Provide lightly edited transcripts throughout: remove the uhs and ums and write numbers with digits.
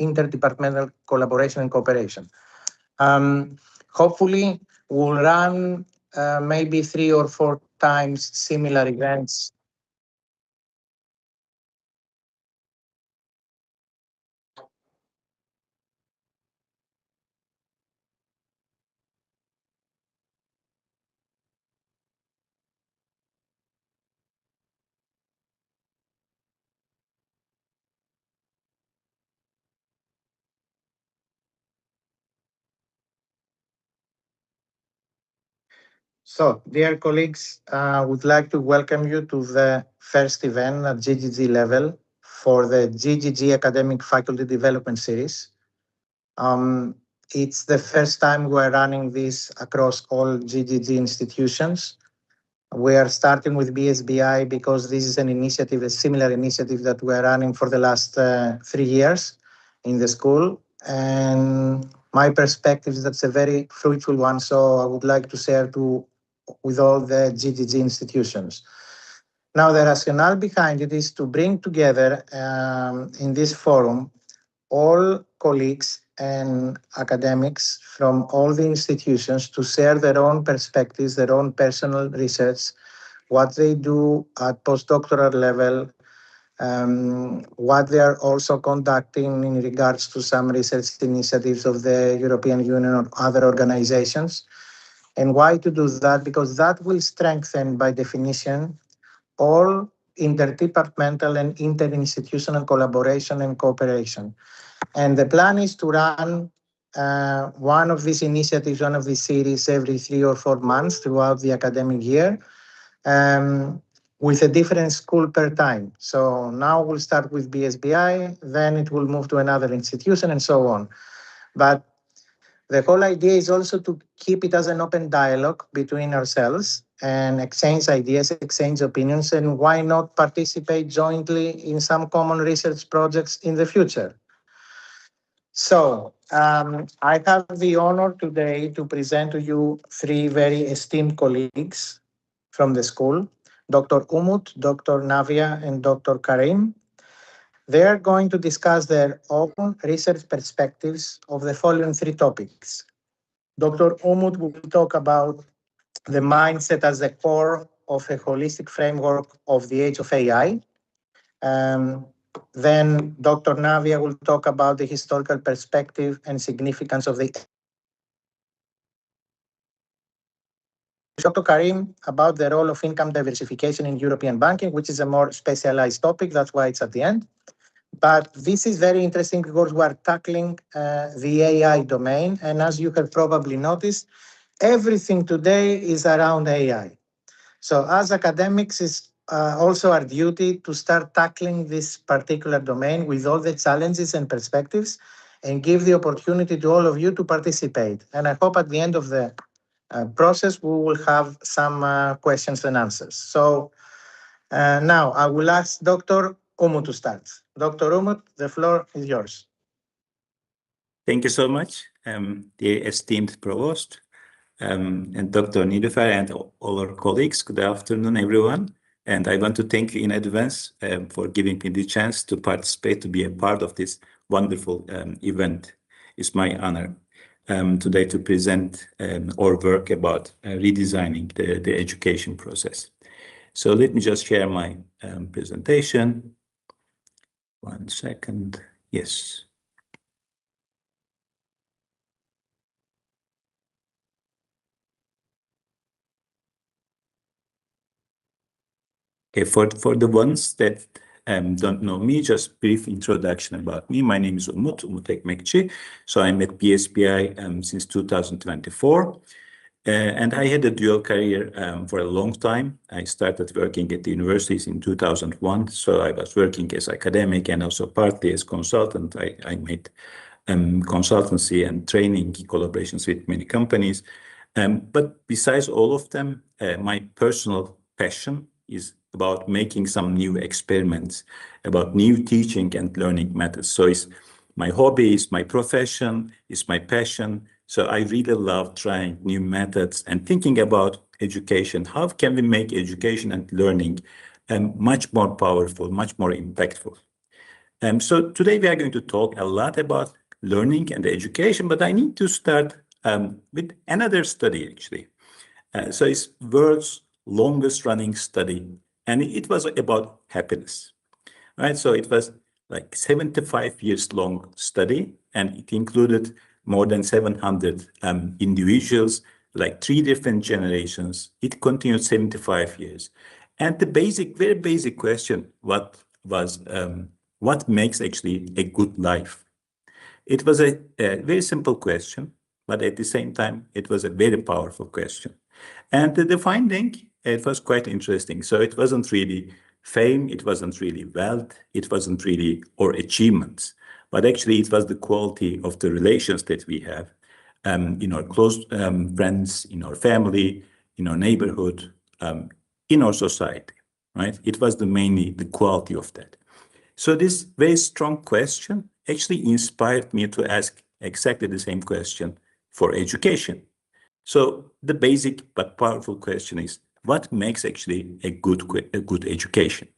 interdepartmental collaboration and cooperation. Hopefully, we'll run maybe 3 or 4 times similar events. So, dear colleagues, I would like to welcome you to the first event at GGG level for the GGG Academic Faculty Development Series. It's the first time we're running this across all GGG institutions. We are starting with BSBI because this is an initiative, a similar initiative that we're running for the last 3 years in the school. And my perspective is that's a very fruitful one. So I would like to share with all the GGG institutions. Now, the rationale behind it is to bring together in this forum all colleagues and academics from all the institutions to share their own perspectives, their own personal research, what they do at postdoctoral level, what they are also conducting in regards to some research initiatives of the European Union or other organizations. And why to do that? Because that will strengthen, by definition, all interdepartmental and interinstitutional collaboration and cooperation. And the plan is to run one of these initiatives, one of these series every 3 or 4 months throughout the academic year with a different school per time. So now we'll start with BSBI, then it will move to another institution and so on. But the whole idea is also to keep it as an open dialogue between ourselves and exchange ideas, exchange opinions, and why not participate jointly in some common research projects in the future. So I have the honor today to present to you 3 very esteemed colleagues from the school, Dr. Umut, Dr. Navia, and Dr. Karim. They are going to discuss their own research perspectives of the following 3 topics. Dr. Umut will talk about the mindset as the core of a holistic framework of the age of AI. Then Dr. Navia will talk about the historical perspective and significance of the Dr. Karim about the role of income diversification in European banking, which is a more specialized topic. That's why it's at the end. But this is very interesting because we are tackling the AI domain. And as you have probably noticed, everything today is around AI. So as academics, it's also our duty to start tackling this particular domain with all the challenges and perspectives and give the opportunity to all of you to participate. And I hope at the end of the process, we will have some questions and answers. So now I will ask Dr. Umut to start. Dr. Umut, the floor is yours. Thank you so much, dear esteemed Provost, and Dr. Nilüfer and all our colleagues. Good afternoon, everyone. And I want to thank you in advance for giving me the chance to participate, to be a part of this wonderful event. It's my honor today to present our work about redesigning the education process. So let me just share my presentation. 1 second. Yes. Okay, for the ones that don't know me, just brief introduction about me. My name is Umut Ekmekçi. So I'm at BSBI since 2024. And I had a dual career for a long time. I started working at the universities in 2001. So I was working as academic and also partly as consultant. I made consultancy and training collaborations with many companies. But besides all of them, my personal passion is about making some new experiments, about new teaching and learning methods. So it's my hobby, it's my profession, it's my passion. So I really love trying new methods and thinking about education. How can we make education and learning much more powerful, much more impactful? So today we are going to talk a lot about learning and education, but I need to start with another study actually. So it's world's longest running study, and it was about happiness, right? So it was like 75 years long study, and it included more than 700 individuals, like 3 different generations. It continued 75 years. And the very basic question, what makes actually a good life? It was a very simple question, but at the same time, it was a very powerful question. And the finding, it was quite interesting. So it wasn't really fame, it wasn't really wealth, it wasn't really or achievements, but actually it was the quality of the relations that we have in our close friends, in our family, in our neighborhood, in our society, right? It was mainly the quality of that. So this very strong question actually inspired me to ask exactly the same question for education. So the basic but powerful question is, what makes actually a good education?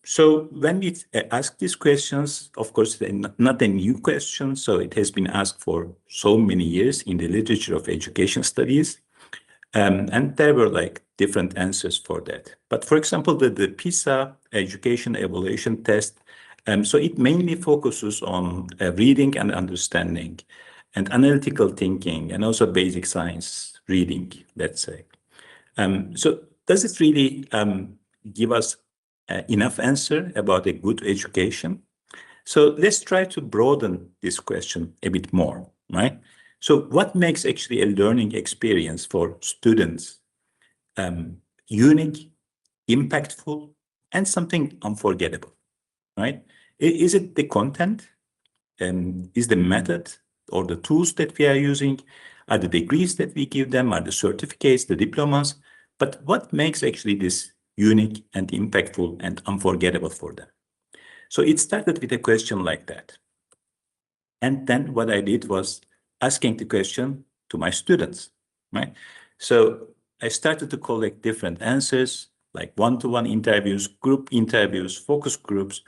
So when we ask these questions, of course, they're not a new question. So it has been asked for so many years in the literature of education studies. And there were like different answers for that. But for example, the PISA education evaluation test, so it mainly focuses on reading and understanding and analytical thinking and also basic science reading, let's say. So does it really give us enough answer about a good education? So let's try to broaden this question a bit more, right? So what makes actually a learning experience for students unique, impactful, and something unforgettable, right? Is it the content? Is the method or the tools that we are using? Are the degrees that we give them? Are the certificates, the diplomas? But what makes actually this unique and impactful and unforgettable for them? So it started with a question like that. And then what I did was asking the question to my students, right? So I started to collect different answers, like one-to-one interviews, group interviews, focus groups,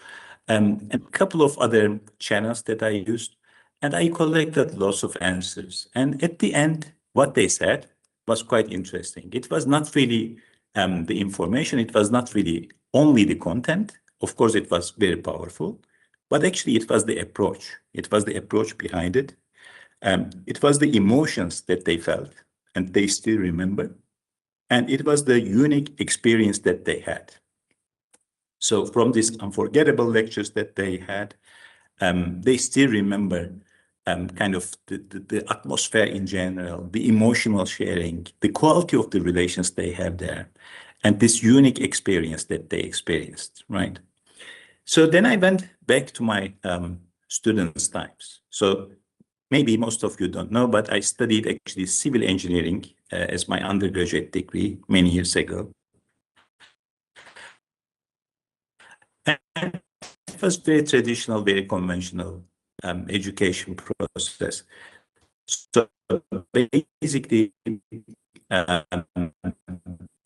and a couple of other channels that I used. And I collected lots of answers. And at the end, what they said was quite interesting. It was not really the information. It was not really only the content. Of course, it was very powerful. But actually, it was the approach. It was the approach behind it. It was the emotions that they felt and they still remember. And it was the unique experience that they had. So from these unforgettable lectures that they had, they still remember kind of the atmosphere in general, the emotional sharing, the quality of the relations they have there, and this unique experience that they experienced, right? So then I went back to my students' times. So maybe most of you don't know, but I studied actually civil engineering as my undergraduate degree many years ago. And it was very traditional, very conventional education process. So basically,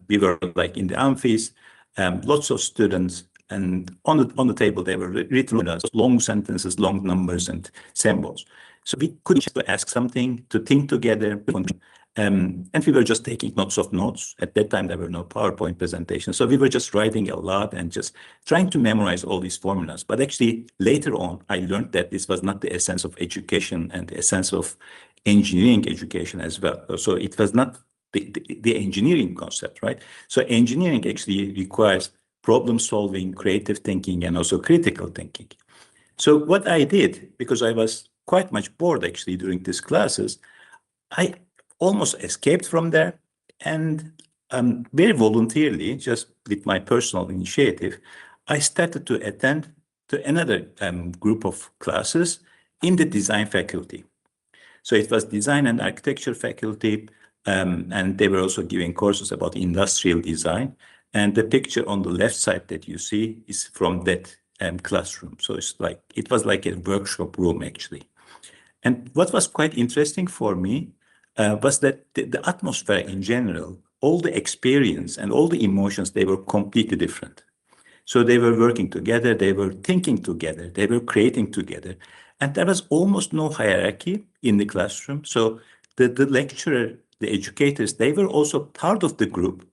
we were like in the amphis, lots of students, and on the table they were written long sentences, long numbers, and symbols. So we could just ask something to think together, and we were just taking lots of notes. At that time, there were no PowerPoint presentations, so we were just writing a lot and just trying to memorize all these formulas. But actually, later on, I learned that this was not the essence of education and the essence of engineering education as well. So it was not the engineering concept, right? So engineering actually requires problem solving, creative thinking, and also critical thinking. So what I did, because I was quite much bored actually during these classes, I almost escaped from there and very voluntarily, just with my personal initiative, I started to attend to another group of classes in the design faculty. So it was design and architecture faculty, and they were also giving courses about industrial design. And the picture on the left side that you see is from that classroom. So it was like a workshop room actually. And what was quite interesting for me was that the atmosphere in general, all the experience and all the emotions, they were completely different. So they were working together, they were thinking together, they were creating together. And there was almost no hierarchy in the classroom. So the lecturer, the educators, they were also part of the group.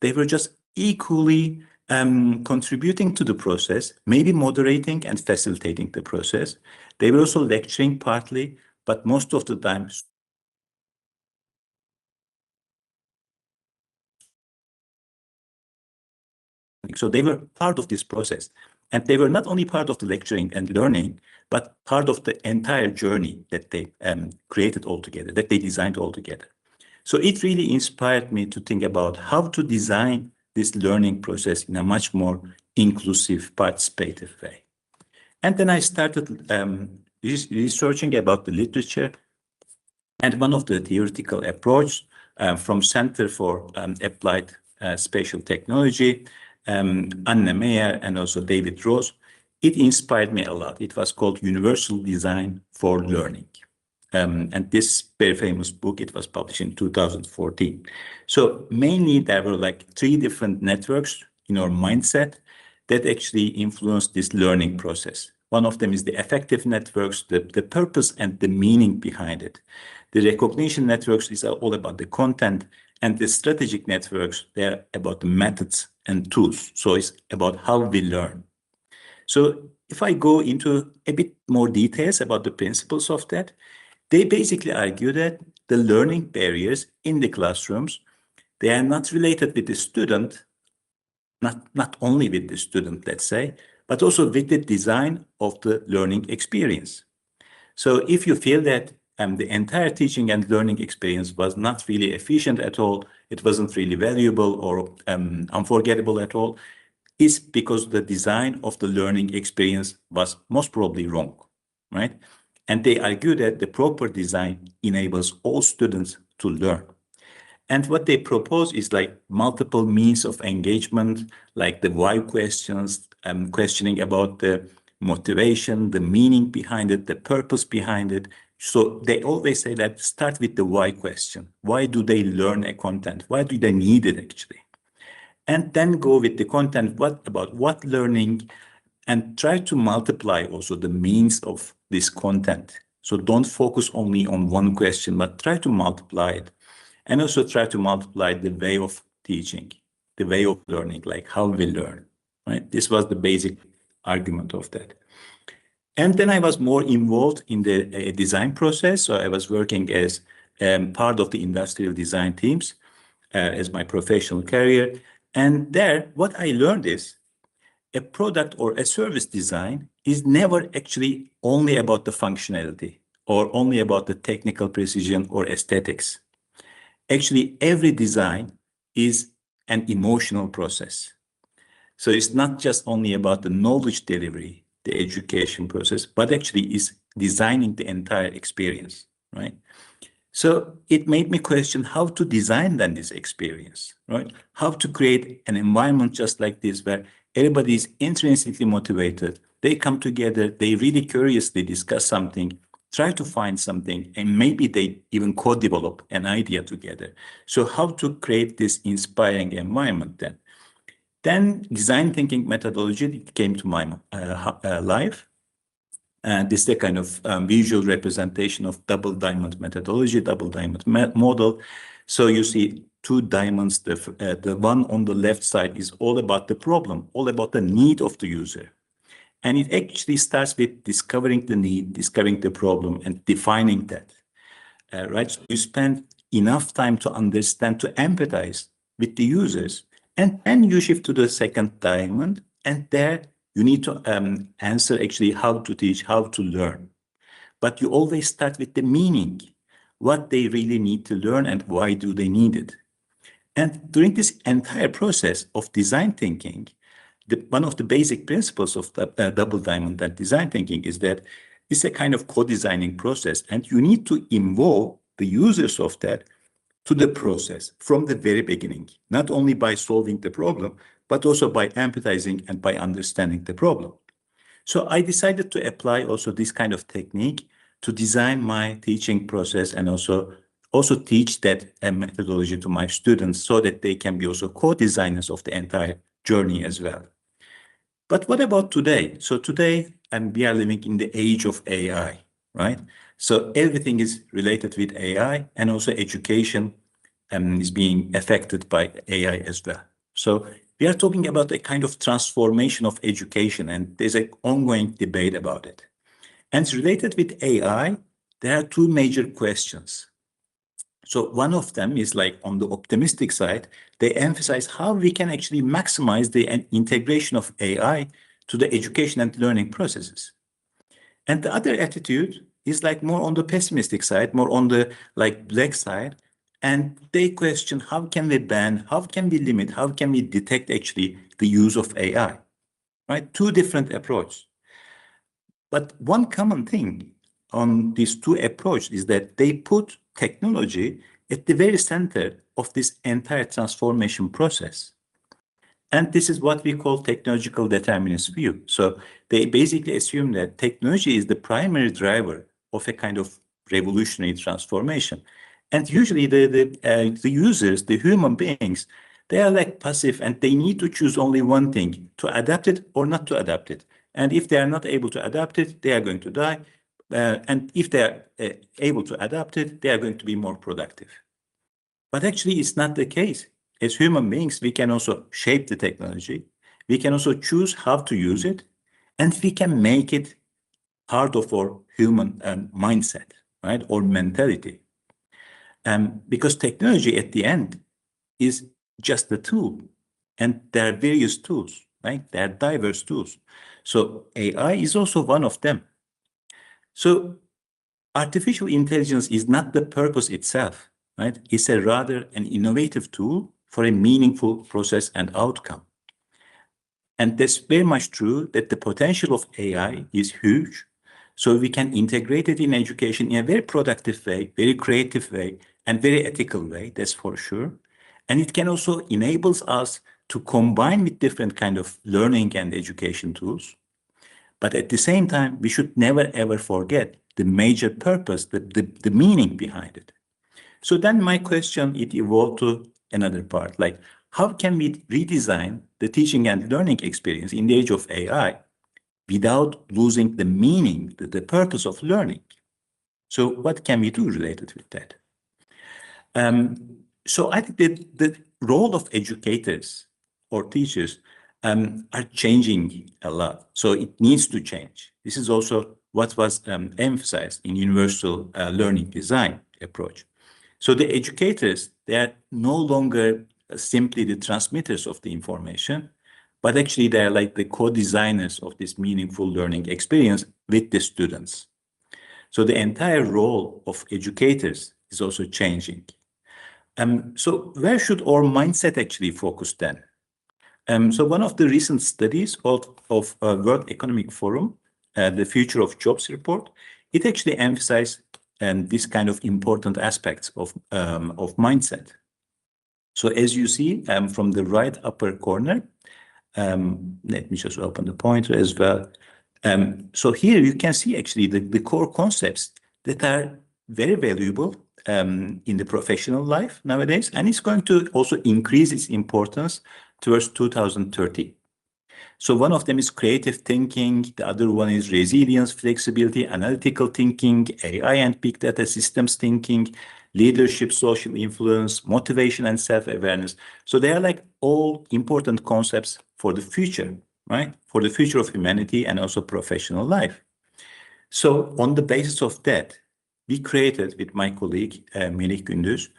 They were just equally contributing to the process, maybe moderating and facilitating the process. They were also lecturing partly, but most of the time, so they were part of this process. And they were not only part of the lecturing and learning, but part of the entire journey that they created altogether, that they designed altogether. So it really inspired me to think about how to design this learning process in a much more inclusive, participative way. And then I started researching about the literature. And one of the theoretical approach from Center for Applied Spatial Technology, Anne Meyer and also David Rose, it inspired me a lot. It was called Universal Design for Learning. And this very famous book, it was published in 2014. So mainly there were like 3 different networks in our mindset that actually influenced this learning process. One of them is the affective networks, the purpose and the meaning behind it. The recognition networks is all about the content, and the strategic networks, they're about the methods and tools. So it's about how we learn. So if I go into a bit more details about the principles of that, they basically argue that the learning barriers in the classrooms, they are not related with the student, not only with the student, let's say, but also with the design of the learning experience. So if you feel that the entire teaching and learning experience was not really efficient at all, it wasn't really valuable or unforgettable at all, it's because the design of the learning experience was most probably wrong, right? And they argue that the proper design enables all students to learn. And what they propose is like multiple means of engagement, like the why questions, questioning about the motivation, the meaning behind it, the purpose behind it. So they always say that start with the why question. Why do they learn a content? Why do they need it actually? And then go with the content, what learning, and try to multiply also the means of this content. So don't focus only on one question, but try to multiply it. And also try to multiply the way of teaching, the way of learning, like how we learn, right? This was the basic argument of that. And then I was more involved in the design process. So I was working as part of the industrial design teams as my professional career. And there, what I learned is a product or a service design is never actually only about the functionality or only about the technical precision or aesthetics. Actually, every design is an emotional process. So it's not just only about the knowledge delivery, the education process, but actually is designing the entire experience, right? So it made me question how to design then this experience, right? How to create an environment just like this where everybody is intrinsically motivated. They come together, they really curiously discuss something, try to find something, and maybe they even co-develop an idea together. So how to create this inspiring environment then? Then design thinking methodology came to my life. And this is a kind of visual representation of double diamond methodology, double diamond model. So you see 2 diamonds. The one on the left side is all about the problem, all about the need of the user. And it actually starts with discovering the need, discovering the problem, and defining that. Right? So you spend enough time to understand, to empathize with the users. And then you shift to the second diamond, and there you need to answer actually how to teach, how to learn. But you always start with the meaning, what they really need to learn and why do they need it. And during this entire process of design thinking, one of the basic principles of the double diamond and design thinking is that it's a kind of co-designing process, and you need to involve the users of that to the process from the very beginning, not only by solving the problem, but also by empathizing and by understanding the problem. So I decided to apply also this kind of technique to design my teaching process and also teach that methodology to my students so that they can be also co-designers of the entire journey as well. But what about today? So today, we are living in the age of AI, right? So everything is related with AI, and also education is being affected by AI as well. So we are talking about a kind of transformation of education, and there's an ongoing debate about it. And related with AI, there are two major questions. So one of them is like on the optimistic side, they emphasize how we can actually maximize the integration of AI to the education and learning processes. And the other attitude is like more on the pessimistic side, more on the like black side. And they question how can we ban, how can we limit, how can we detect actually the use of AI, right? Two different approaches. But one common thing on these two approaches is that they put technology at the very center of this entire transformation process. And this is what we call technological determinist view. So they basically assume that technology is the primary driver of a kind of revolutionary transformation. And usually the users, the human beings, they are like passive and they need to choose only one thing, to adapt it or not to adapt it. And if they are not able to adapt it, they are going to die. And if they are able to adapt it, they are going to be more productive. But actually, it's not the case. As human beings, we can also shape the technology. We can also choose how to use it, and we can make it part of our human mindset, right, or mentality. Because technology at the end is just a tool, and there are various tools, right? There are diverse tools. So AI is also one of them. So artificial intelligence is not the purpose itself, right? It's a rather an innovative tool for a meaningful process and outcome. And that's very much true that the potential of AI is huge. So we can integrate it in education in a very productive way, very creative way, and very ethical way, that's for sure. And it can also enables us to combine with different kind of learning and education tools. But at the same time, we should never ever forget the major purpose, the meaning behind it. So then my question, it evolved to another part, like how can we redesign the teaching and learning experience in the age of AI without losing the meaning, the purpose of learning? So what can we do related with that? So I think that the role of educators or teachers are changing a lot. So it needs to change. This is also what was emphasized in universal learning design approach. So the educators, they are no longer simply the transmitters of the information, but actually they are like the co-designers of this meaningful learning experience with the students. So the entire role of educators is also changing. So where should our mindset actually focus then? So one of the recent studies of World Economic Forum, the Future of Jobs report, it actually emphasized this kind of important aspects of mindset. So as you see from the right upper corner, let me just open the pointer as well. So here you can see actually the core concepts that are very valuable in the professional life nowadays, and it's going to also increase its importance towards 2030. So one of them is creative thinking, the other one is resilience, flexibility, analytical thinking, AI and big data systems thinking, leadership, social influence, motivation, and self-awareness. So they are like all important concepts for the future, right? For the future of humanity and also professional life. So on the basis of that, we created with my colleague, Melih Gündüz,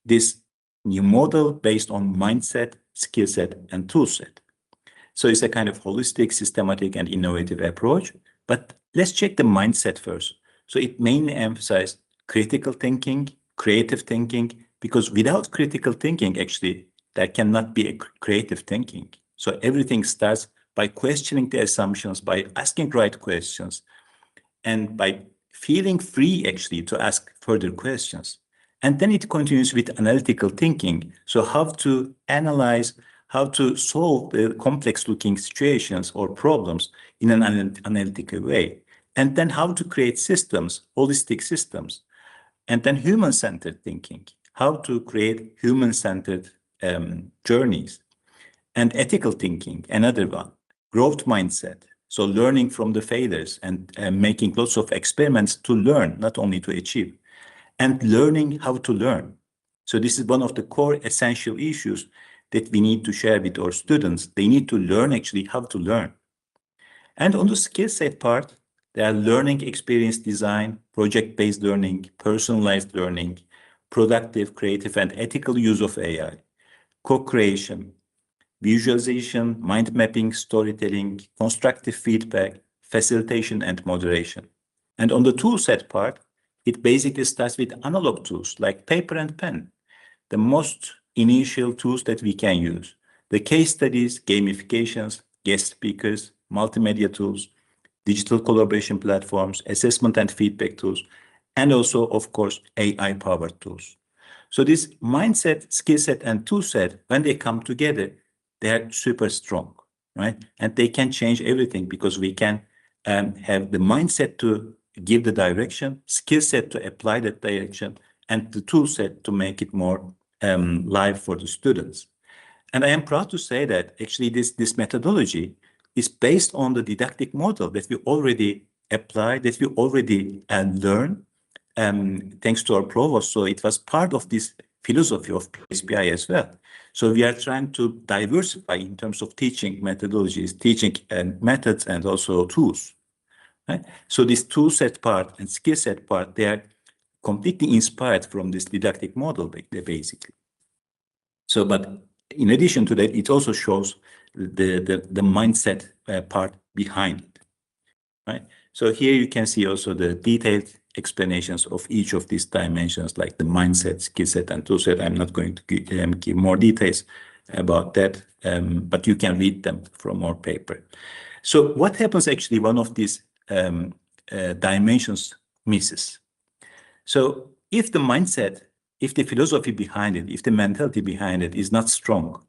this new model based on mindset, skill set, and tool set. So it's a kind of holistic, systematic, and innovative approach. But let's check the mindset first. So it mainly emphasizes critical thinking, creative thinking, because without critical thinking, actually, there cannot be a creative thinking. So everything starts by questioning the assumptions, by asking right questions, and by feeling free, actually, to ask further questions. And then it continues with analytical thinking. So how to analyze, how to solve the complex looking situations or problems in an analytical way. And then how to create systems, holistic systems. And then human-centered thinking, how to create human-centered journeys. And ethical thinking, another one. growth mindset. So learning from the failures and making lots of experiments to learn, not only to achieve, and learning how to learn. So this is one of the core essential issues that we need to share with our students. They need to learn actually how to learn. And on the skill set part, there are learning experience design, project-based learning, personalized learning, productive, creative, and ethical use of AI, co-creation, visualization, mind mapping, storytelling, constructive feedback, facilitation, and moderation. And on the tool set part, it basically starts with analog tools like paper and pen, the most initial tools that we can use. The case studies, gamifications, guest speakers, multimedia tools, digital collaboration platforms, assessment and feedback tools, and also, of course, AI-powered tools. So this mindset, skill set, and tool set, when they come together, they're super strong, right? And they can change everything because we can have the mindset to give the direction, skill set to apply that direction, and the tool set to make it more live for the students. And I am proud to say that actually this methodology is based on the didactic model that we already apply, that we already learn, thanks to our Provost. So it was part of this philosophy of BSBI as well. So we are trying to diversify in terms of teaching methodologies, teaching methods, and also tools. Right? So this tool set part and skill set part, they are completely inspired from this didactic model, basically. So, but in addition to that, it also shows the mindset part behind it, right? So here you can see also the detailed explanations of each of these dimensions, like the mindset, skill set, and tool set. I'm not going to give more details about that, but you can read them from our paper. So what happens actually one of these dimensions misses? So if the mindset, if the philosophy behind it, if the mentality behind it is not strong,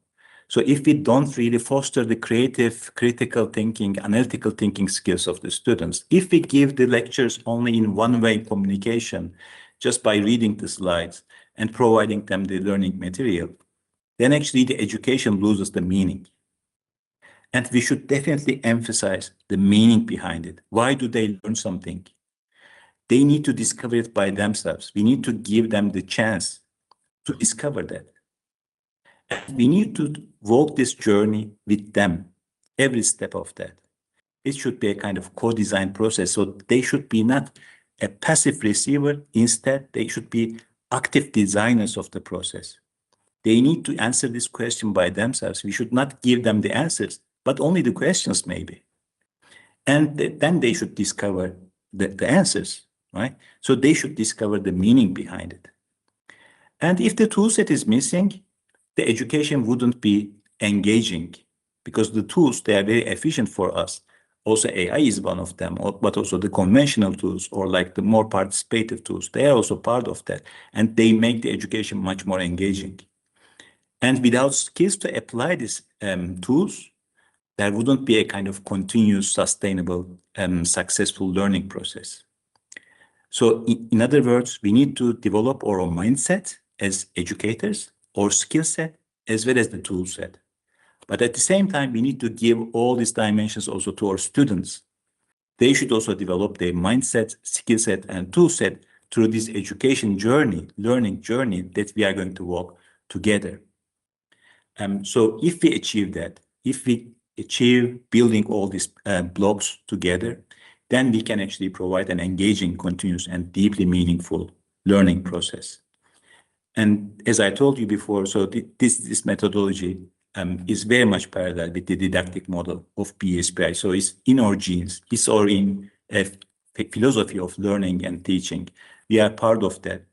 so if we don't really foster the creative, critical thinking, analytical thinking skills of the students, if we give the lectures only in one-way communication, just by reading the slides and providing them the learning material, then actually the education loses the meaning. And we should definitely emphasize the meaning behind it. Why do they learn something? They need to discover it by themselves. We need to give them the chance to discover that. And we need to walk this journey with them, every step of that. It should be a kind of co-design process. So they should be not a passive receiver. Instead, they should be active designers of the process. They need to answer this question by themselves. We should not give them the answers, but only the questions maybe. And then they should discover the answers, right? So they should discover the meaning behind it. And if the tool set is missing, the education wouldn't be engaging because the tools, they are very efficient for us. Also, AI is one of them, but also the conventional tools or like the more participative tools, they are also part of that. And they make the education much more engaging. And without skills to apply these tools, there wouldn't be a kind of continuous, sustainable, successful learning process. So in other words, we need to develop our own mindset as educators, or skill set, as well as the tool set. But at the same time, we need to give all these dimensions also to our students. They should also develop their mindset, skill set, and tool set through this education journey, learning journey that we are going to walk together. So if we achieve that, if we achieve building all these blocks together, then we can actually provide an engaging, continuous, and deeply meaningful learning process. And as I told you before, so this methodology is very much parallel with the didactic model of BSBI. So it's in our genes, it's our in philosophy of learning and teaching. We are part of that.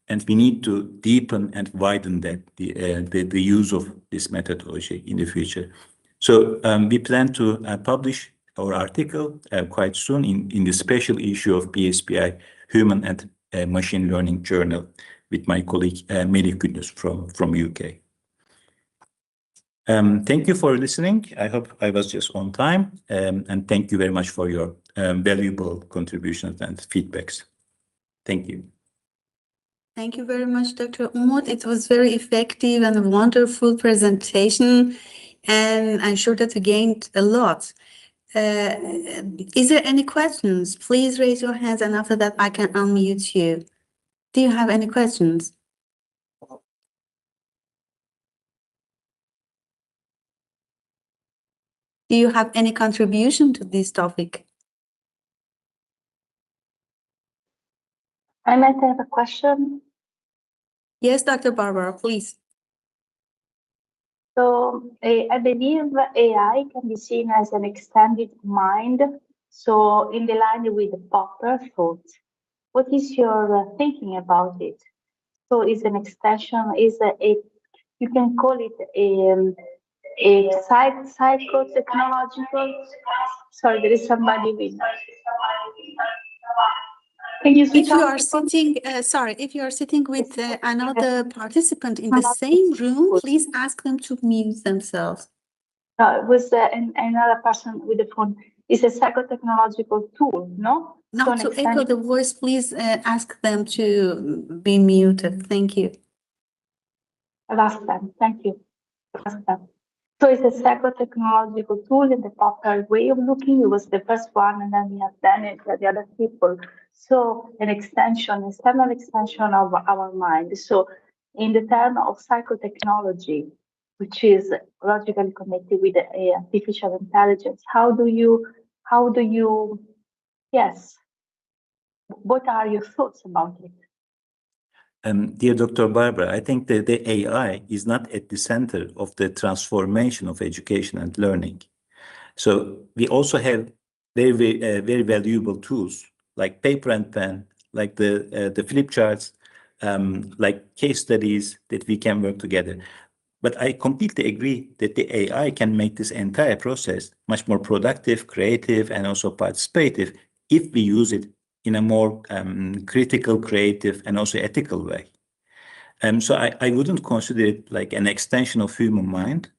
And we need to deepen and widen that the use of this methodology in the future. So we plan to publish our article quite soon in the special issue of BSBI Human and Machine Learning Journal with my colleague Melih Gündüz from UK. Thank you for listening. I hope I was just on time, and thank you very much for your valuable contributions and feedbacks. Thank you. Thank you very much, Dr. Umut. It was very effective and a wonderful presentation. and I'm sure that we gained a lot. Is there any questions? Please raise your hands, and after that I can unmute you. Do you have any questions? Do you have any contribution to this topic? I might have a question. Yes, Dr. Barbara, please. So I believe AI can be seen as an extended mind. So in the line with the Popper thought, what is your thinking about it? So is an extension, you can call it a psychotechnological. Sorry, there is somebody with. Can you If you are sitting, if you are sitting with another participant in the same room, please ask them to mute themselves. No, it was another person with the phone. It's a psychotechnological tool, no? Not to echo the voice, please ask them to be muted. Thank you. Last time, thank you. Last time. So it's a psychotechnological tool in the Popper way of looking. It was the first one, and then we have done it for the other people. So an extension, external extension of our mind. So in the term of psychotechnology, which is logically connected with artificial intelligence, how do you, yes, what are your thoughts about it? Dear Dr. Barbara, I think that the AI is not at the center of the transformation of education and learning. So we also have very valuable tools like paper and pen, like the flip charts, like case studies that we can work together. But I completely agree that the AI can make this entire process much more productive, creative, and also participative if we use it in a more critical, creative, and also ethical way. So I wouldn't consider it like an extension of human mind.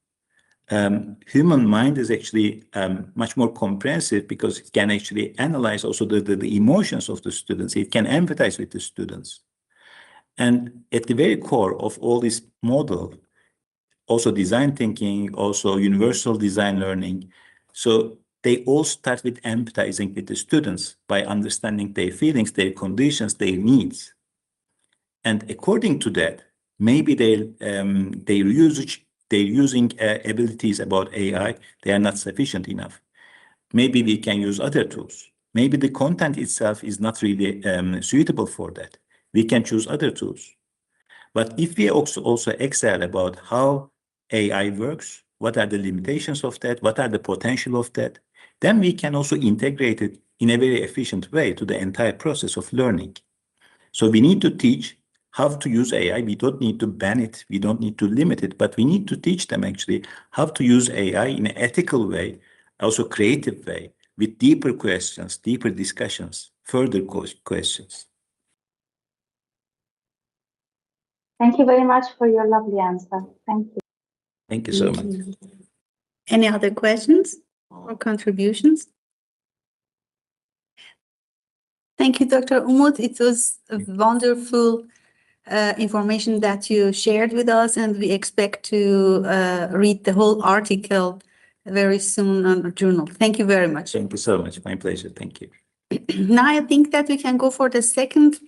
Human mind is actually much more comprehensive because it can actually analyze also the emotions of the students. It can empathize with the students. And at the very core of all this model, also design thinking, also universal design learning. So they all start with empathizing with the students by understanding their feelings, their conditions, their needs. And according to that, maybe their using abilities about AI, they are not sufficient enough. Maybe we can use other tools. Maybe the content itself is not really suitable for that. We can choose other tools. But if we also excel about how AI works, what are the limitations of that, what are the potential of that, then we can also integrate it in a very efficient way to the entire process of learning. So we need to teach how to use AI. We don't need to ban it. We don't need to limit it, but we need to teach them actually how to use AI in an ethical way, also creative way, with deeper questions, deeper discussions, further questions. Thank you very much for your lovely answer. Thank you. Thank you so much. Any other questions or contributions? Thank you, Dr. Umut. It was a wonderful information that you shared with us, and we expect to read the whole article very soon on the journal. Thank you very much. Thank you so much. My pleasure. Thank you. Now I think that we can go for the second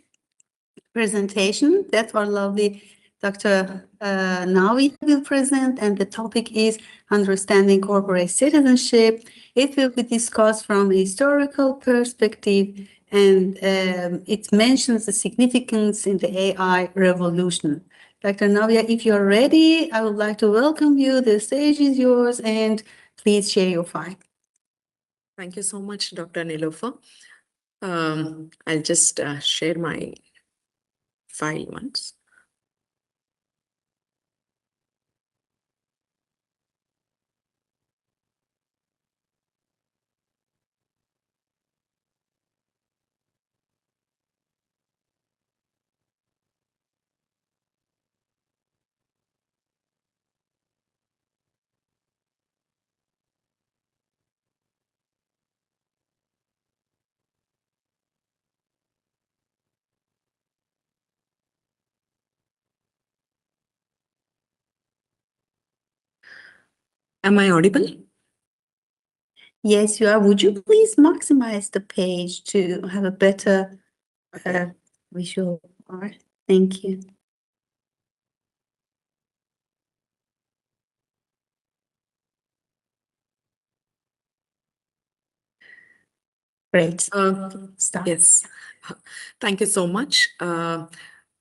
presentation that our lovely Dr. Navi will present, and the topic is understanding corporate citizenship. It will be discussed from a historical perspective, and it mentions the significance in the AI revolution. Dr. Navia, if you're ready, I would like to welcome you. The stage is yours, and please share your file. Thank you so much, Dr. Nilofer. I'll just share my file once. Am I audible? Yes, you are. Would you please maximize the page to have a better Okay. visual art? Thank you. Great. Start. Yes. Thank you so much.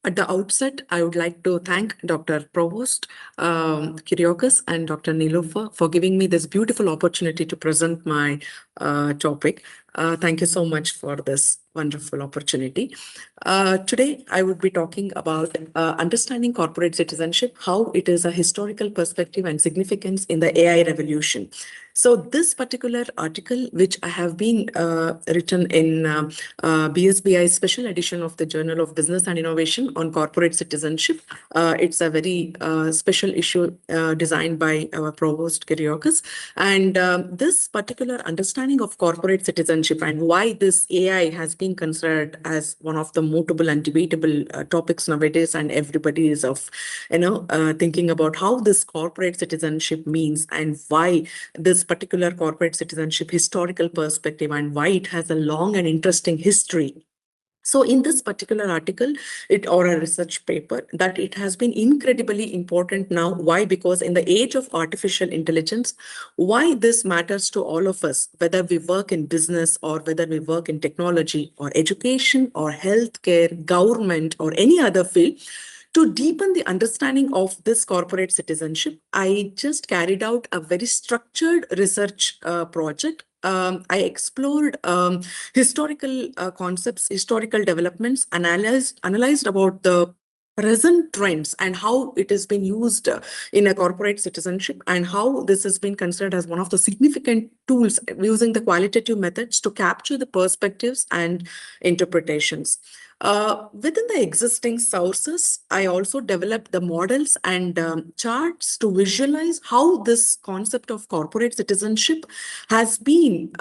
At the outset, I would like to thank Dr. Provost, Kyriakos, and Dr. Nilofer for giving me this beautiful opportunity to present my topic. Thank you so much for this wonderful opportunity. Today, I would be talking about understanding corporate citizenship, how it is a historical perspective and significance in the AI revolution. So this particular article, which I have been written in BSBI special edition of the Journal of Business and Innovation on corporate citizenship. It's a very special issue designed by our Provost Kyriakos. And this particular understanding of corporate citizenship and why this AI has been considered as one of the mutable and debatable topics nowadays, and everybody is thinking about how this corporate citizenship means and why this particular corporate citizenship historical perspective and why it has a long and interesting history. So in this particular article, or a research paper, that it has been incredibly important now. Why? Because in the age of artificial intelligence, why this matters to all of us, whether we work in business or whether we work in technology or education or healthcare, government, or any other field. To deepen the understanding of this corporate citizenship, I just carried out a very structured research project. I explored historical concepts, historical developments, analyzed about the present trends and how it has been used in a corporate citizenship, and how this has been considered as one of the significant tools using the qualitative methods to capture the perspectives and interpretations. Within the existing sources, I also developed the models and charts to visualize how this concept of corporate citizenship has been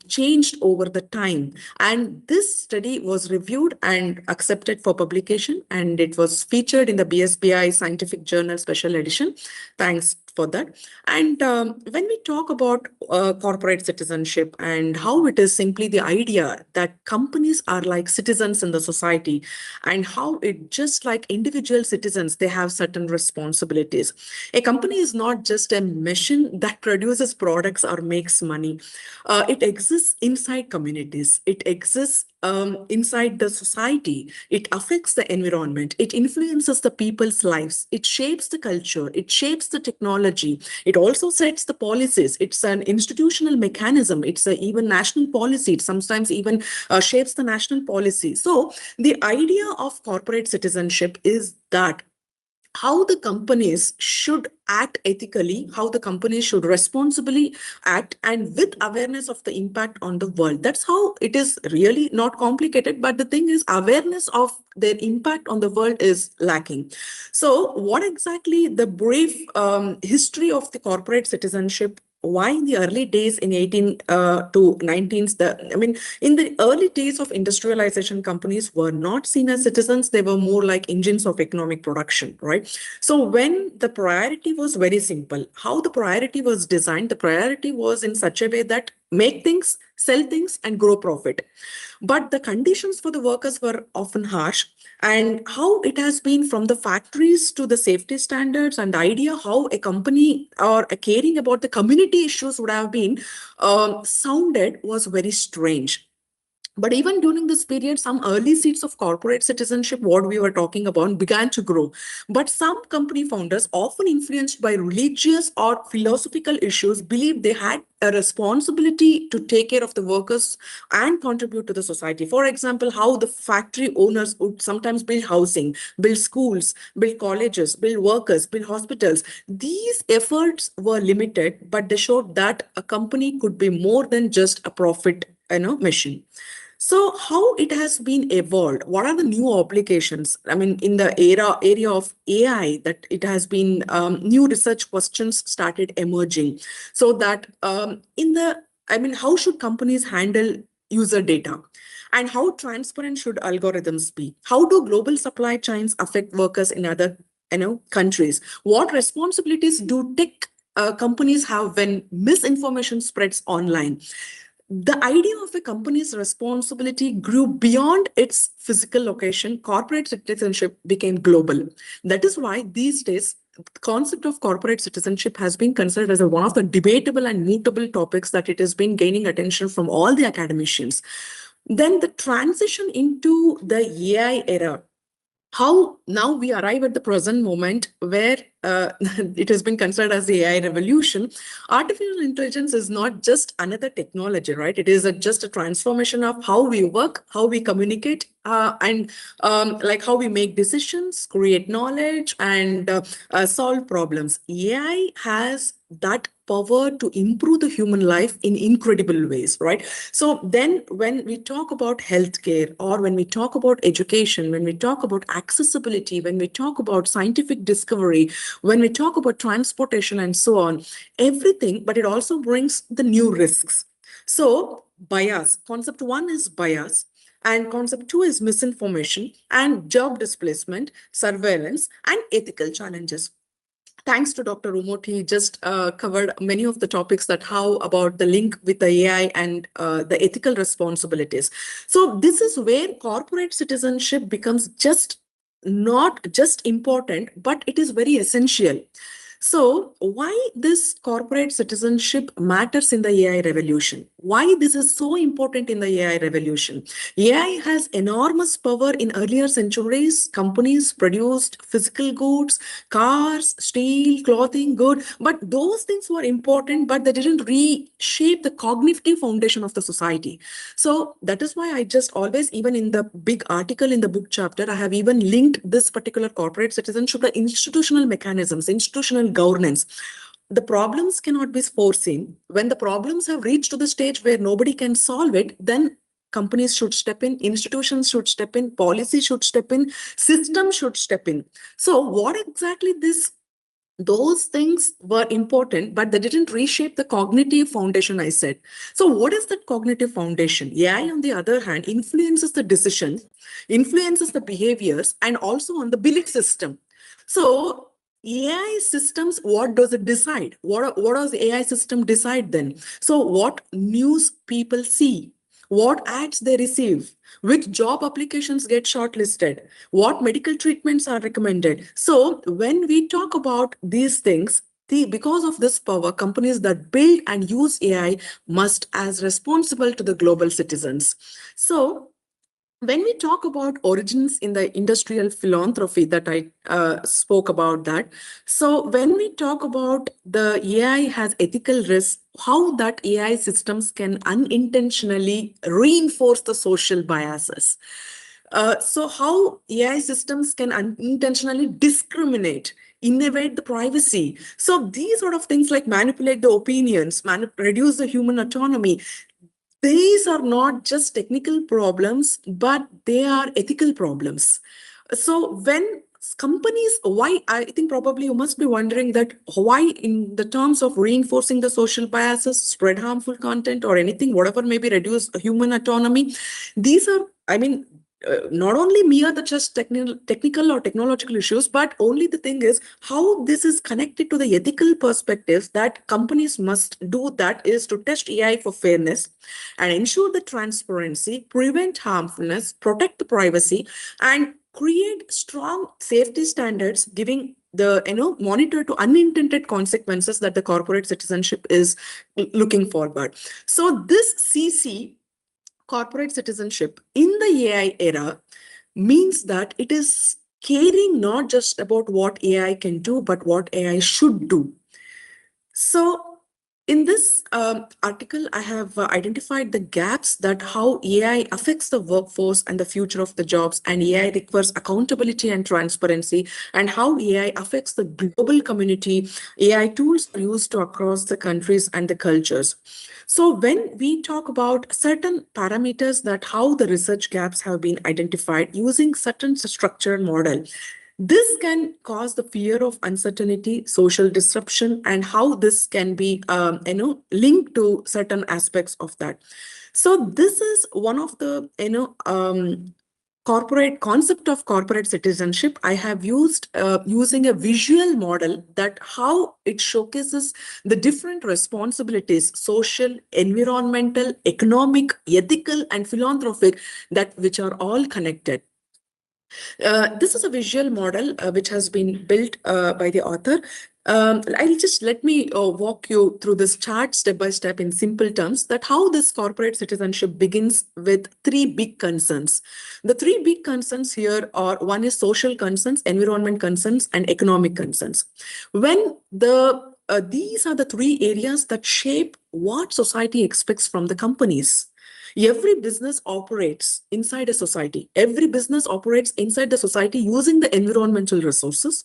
changed over the time. And this study was reviewed and accepted for publication, and it was featured in the BSBI Scientific Journal Special Edition. Thanks for that. And when we talk about corporate citizenship and how it is simply the idea that companies are like citizens in the society, and how it just like individual citizens, they have certain responsibilities. A company is not just a machine that produces products or makes money. It exists inside communities. It exists inside the society. It affects the environment. It influences the people's lives. It shapes the culture. It shapes the technology. It also sets the policies. It's an institutional mechanism. It's even national policy. It sometimes even shapes the national policy. So the idea of corporate citizenship is that how the companies should act ethically, how the companies should responsibly act, and with awareness of the impact on the world. That's how it is, really not complicated. But the thing is, awareness of their impact on the world is lacking. So what exactly the brief history of the corporate citizenship? Why in the early days in 18 to 19s, in the early days of industrialization, companies were not seen as citizens. They were more like engines of economic production, right? So when the priority was very simple, how the priority was designed, the priority was in such a way that make things, sell things, and grow profit. But the conditions for the workers were often harsh, and how it has been from the factories to the safety standards, and the idea how a company or a caring about the community issues would have been sounded was very strange. But even during this period, some early seeds of corporate citizenship, what we were talking about, began to grow. But some company founders, often influenced by religious or philosophical issues, believed they had a responsibility to take care of the workers and contribute to the society. For example, how the factory owners would sometimes build housing, build schools, build colleges, build workers, build hospitals. These efforts were limited, but they showed that a company could be more than just a profit machine. So how it has been evolved? What are the new applications? In the area of AI, that it has been new research questions started emerging. So that how should companies handle user data? And how transparent should algorithms be? How do global supply chains affect workers in other countries? What responsibilities do tech companies have when misinformation spreads online. The idea of a company's responsibility grew beyond its physical location. Corporate citizenship became global. That is why these days, the concept of corporate citizenship has been considered as one of the debatable and mutable topics that it has been gaining attention from all the academicians. Then the transition into the AI era, how now we arrive at the present moment where it has been considered as the AI revolution. Artificial intelligence is not just another technology, right? It is just a transformation of how we work, how we communicate, and like how we make decisions, create knowledge, and solve problems. AI has that power to improve the human life in incredible ways, right? So then when we talk about healthcare, or when we talk about education, when we talk about accessibility, when we talk about scientific discovery, when we talk about transportation and so on, everything, but it also brings the new risks. So bias, concept one is bias. And concept two is misinformation and job displacement, surveillance, and ethical challenges. Thanks to Dr. Umut, he just covered many of the topics that how about the link with the AI and the ethical responsibilities. So this is where corporate citizenship becomes not just important, but it is very essential. So why this corporate citizenship matters in the AI revolution? Why this is so important in the AI revolution? AI has enormous power. In earlier centuries, companies produced physical goods, cars, steel, clothing, good, but those things were important, but they didn't reshape the cognitive foundation of the society. So that is why I just always, even in the big article in the book chapter, I have even linked this particular corporate citizenship, the institutional mechanisms, institutional governance. The problems cannot be foreseen. When the problems have reached to the stage where nobody can solve it, then companies should step in, institutions should step in, policy should step in, system should step in. So what exactly those things were important, but they didn't reshape the cognitive foundation, I said. So what is that cognitive foundation? AI, on the other hand, influences the decisions, influences the behaviors, and also on the belief system. So AI systems, what does it decide? What does the AI system decide then? So what news people see, what ads they receive, which job applications get shortlisted, what medical treatments are recommended. So when we talk about these things, because of this power, companies that build and use AI must as responsible to the global citizens. So when we talk about origins in the industrial philanthropy that I spoke about that, so when we talk about the AI has ethical risks, how that AI systems can unintentionally reinforce the social biases. So how AI systems can unintentionally discriminate, innovate the privacy. So these sort of things like manipulate the opinions, reduce the human autonomy. These are not just technical problems, but they are ethical problems. So when companies, why, I think probably you must be wondering that why in the terms of reinforcing the social biases, spread harmful content or anything, whatever may be reduce human autonomy. These are, I mean, not only mere the just technical or technological issues, but only the thing is how this is connected to the ethical perspectives that companies must do, that is to test AI for fairness and ensure the transparency, prevent harmfulness, protect the privacy, and create strong safety standards, giving the monitor to unintended consequences that the corporate citizenship is looking forward. So this CC, corporate citizenship in the AI era, means that it is caring not just about what AI can do, but what AI should do. So in this article, I have identified the gaps that how AI affects the workforce and the future of the jobs, and AI requires accountability and transparency, and how AI affects the global community. AI tools are used across the countries and the cultures. So when we talk about certain parameters that how the research gaps have been identified using certain structured model, this can cause the fear of uncertainty, social disruption, and how this can be, linked to certain aspects of that. So this is one of the, corporate concept of corporate citizenship, I have used using a visual model that how it showcases the different responsibilities, social, environmental, economic, ethical, and philanthropic, that which are all connected. This is a visual model which has been built by the author. Let me walk you through this chart step by step in simple terms, that how this corporate citizenship begins with three big concerns. The three big concerns here are, one is social concerns, environment concerns, and economic concerns. When these are the three areas that shape what society expects from the companies. Every business operates inside a society. Every business operates inside the society using the environmental resources,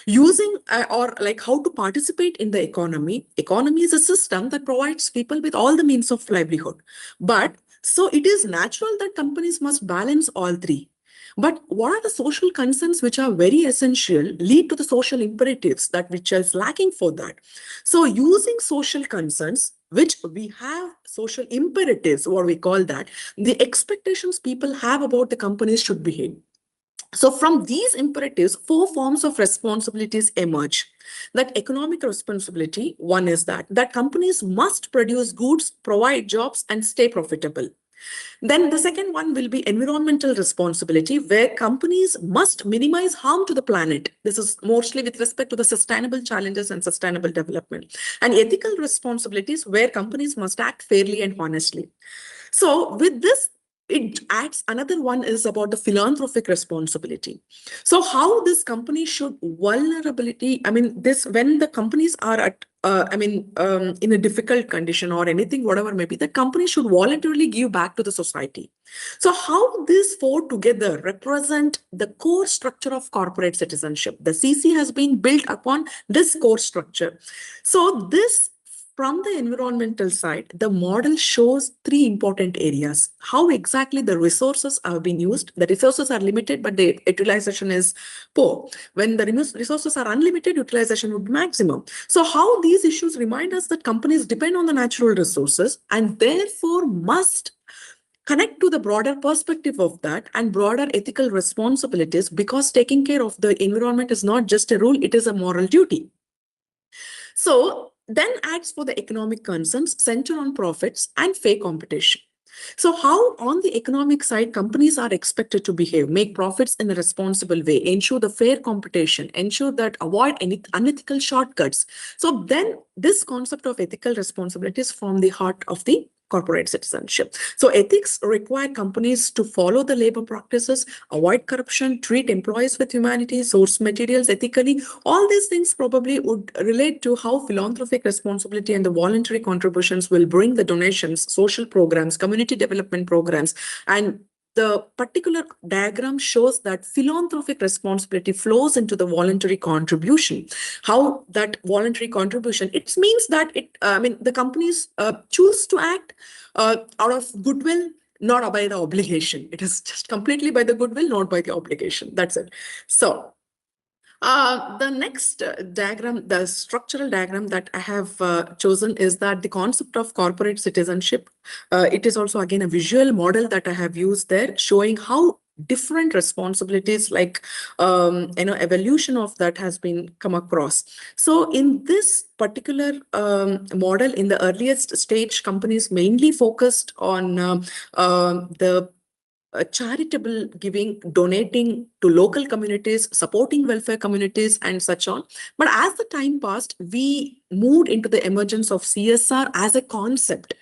using or like how to participate in the economy. Economy is a system that provides people with all the means of livelihood. But so it is natural that companies must balance all three. But what are the social concerns which are very essential, lead to the social imperatives that which is lacking for that? So using social concerns, which we have social imperatives, what we call that, the expectations people have about the companies should behave. So from these imperatives, four forms of responsibilities emerge. That economic responsibility, one is that companies must produce goods, provide jobs, and stay profitable. Then the second one will be environmental responsibility, where companies must minimize harm to the planet. This is mostly with respect to the sustainable challenges and sustainable development. And ethical responsibilities, where companies must act fairly and honestly. So with this, it adds another one is about the philanthropic responsibility. So how this company should vulnerability, when the companies are at, in a difficult condition or anything, whatever may be, the company should voluntarily give back to the society. So how these four together represent the core structure of corporate citizenship. The CC has been built upon this core structure. So this, from the environmental side, the model shows three important areas. How exactly the resources are being used. The resources are limited, but the utilization is poor. When the resources are unlimited, utilization would be maximum. So how these issues remind us that companies depend on the natural resources and therefore must connect to the broader perspective of that and broader ethical responsibilities, because taking care of the environment is not just a rule, it is a moral duty. So then acts for the economic concerns center on profits and fair competition. So how on the economic side, companies are expected to behave, make profits in a responsible way, ensure the fair competition, ensure that avoid any unethical shortcuts. So then this concept of ethical responsibilities form the heart of the corporate citizenship. So ethics require companies to follow the labor practices, avoid corruption, treat employees with humanity, source materials ethically. All these things probably would relate to how philanthropic responsibility and the voluntary contributions will bring the donations, social programs, community development programs. And the particular diagram shows that philanthropic responsibility flows into the voluntary contribution. How that voluntary contribution, it means that the companies choose to act out of goodwill, not by the obligation. It is just completely by the goodwill, not by the obligation. That's it. So the next diagram, the structural diagram that I have chosen is that the concept of corporate citizenship. It is also again a visual model that I have used there, showing how different responsibilities like evolution of that has been come across. So in this particular model, in the earliest stage, companies mainly focused on the charitable giving, donating to local communities, supporting welfare communities, and such on. But as the time passed, we moved into the emergence of CSR as a concept.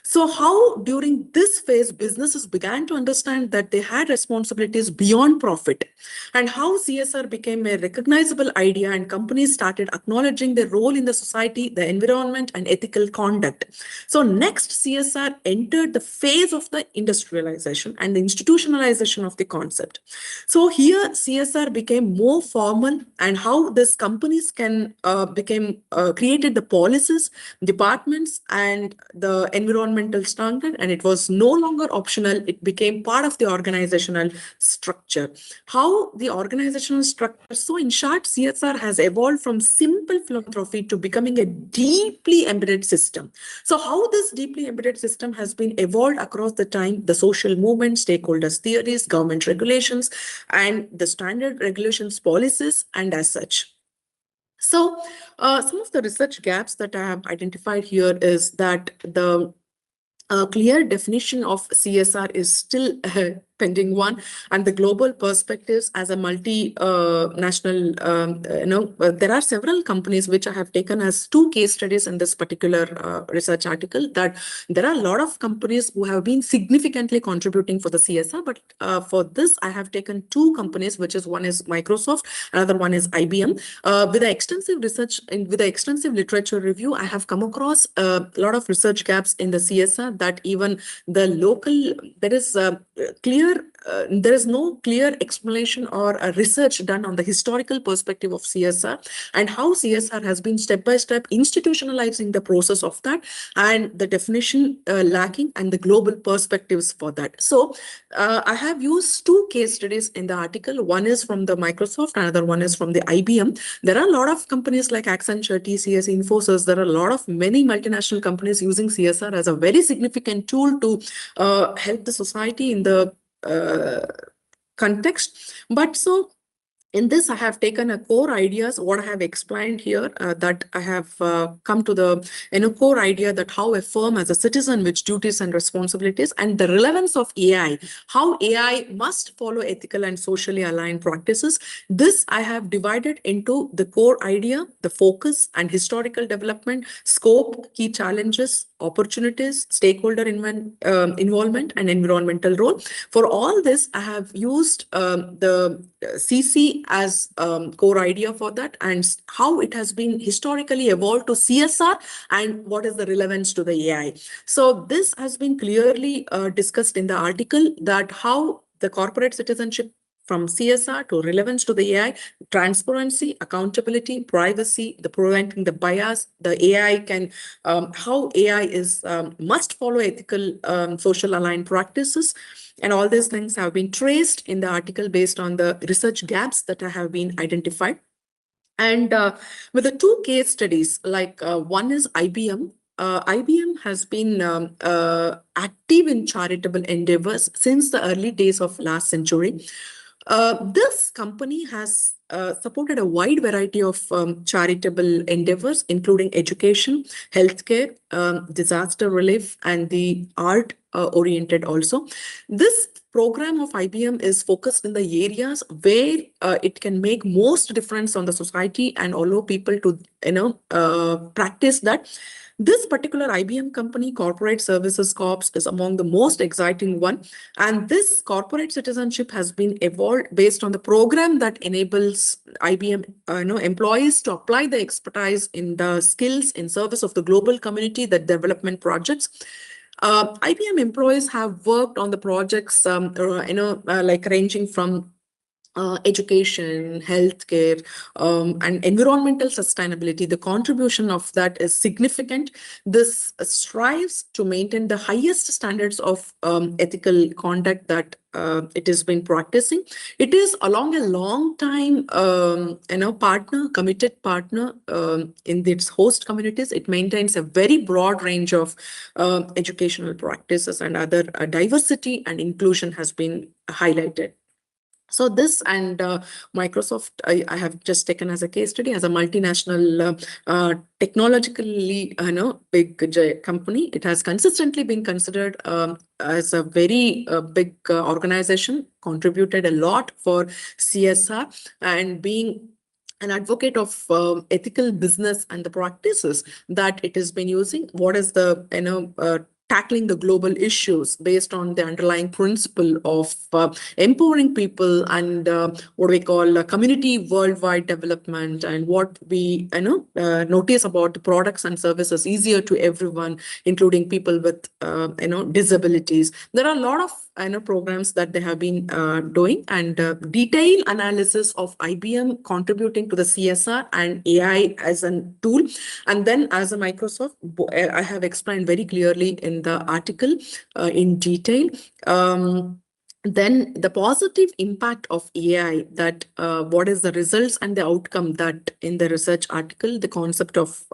So how during this phase, businesses began to understand that they had responsibilities beyond profit, and how CSR became a recognizable idea and companies started acknowledging their role in the society, the environment, and ethical conduct. So next, CSR entered the phase of the industrialization and the institutionalization of the concept. So here CSR became more formal, and how these companies created the policies, departments, and the environment environmental standard, and it was no longer optional. It became part of the organizational structure. How the organizational structure, so in short, CSR has evolved from simple philanthropy to becoming a deeply embedded system. So how this deeply embedded system has been evolved across the time, the social movement, stakeholders theories, government regulations, and the standard regulations policies, and as such. So some of the research gaps that I have identified here is that the clear definition of CSR is still a pending one, and the global perspectives as a multinational, there are several companies which I have taken as 2 case studies in this particular research article, that there are a lot of companies who have been significantly contributing for the CSR, but for this I have taken 2 companies, which is one is Microsoft, another one is IBM. With the extensive research and with the extensive literature review, I have come across a lot of research gaps in the CSR, that even the local, there is there is no clear explanation or a research done on the historical perspective of CSR and how CSR has been step by step institutionalizing the process of that, and the definition lacking and the global perspectives for that. So I have used 2 case studies in the article. One is from the Microsoft, another one is from the IBM. There are a lot of companies like Accenture, TCS, Infosys. There are a lot of many multinational companies using CSR as a very significant tool to help the society in the context. But so in this, I have taken a core ideas, what I have explained here, that I have come to the core idea that how a firm as a citizen with duties and responsibilities, and the relevance of AI, how AI must follow ethical and socially aligned practices. This I have divided into the core idea, the focus and historical development, scope, key challenges, opportunities, stakeholder involvement, and environmental role. For all this, I have used the CC as core idea for that, and how it has been historically evolved to CSR and what is the relevance to the AI. So this has been clearly discussed in the article, that how the corporate citizenship from CSR to relevance to the AI, transparency, accountability, privacy, the preventing the bias, the AI can, how AI is must follow ethical, social aligned practices. And all these things have been traced in the article based on the research gaps that have been identified. And with the 2 case studies, like one is IBM. IBM has been active in charitable endeavors since the early days of last century. This company has supported a wide variety of charitable endeavors, including education, healthcare, disaster relief, and the art oriented also. This program of IBM is focused in the areas where it can make most difference on the society and allow people to practice that. This particular IBM company, Corporate Services Corps, is among the most exciting one. And this corporate citizenship has been evolved based on the program that enables IBM employees to apply the expertise in the skills in service of the global community, the development projects. IBM employees have worked on the projects, like ranging from education, healthcare, and environmental sustainability. The contribution of that is significant. This strives to maintain the highest standards of ethical conduct that it has been practicing. It is along a long time, committed partner in its host communities. It maintains a very broad range of educational practices, and other diversity and inclusion has been highlighted. So this and Microsoft, I have just taken as a case study as a multinational technologically big company. It has consistently been considered as a very big organization, contributed a lot for CSR, and being an advocate of ethical business and the practices that it has been using. What is the tackling the global issues based on the underlying principle of empowering people and what we call community worldwide development, and what we notice about the products and services easier to everyone, including people with disabilities. There are a lot of programs that they have been doing, and detailed analysis of IBM contributing to the CSR and AI as a tool. And then as a Microsoft, I have explained very clearly in the article in detail. Then the positive impact of AI, that what is the results and the outcome, that in the research article, the concept of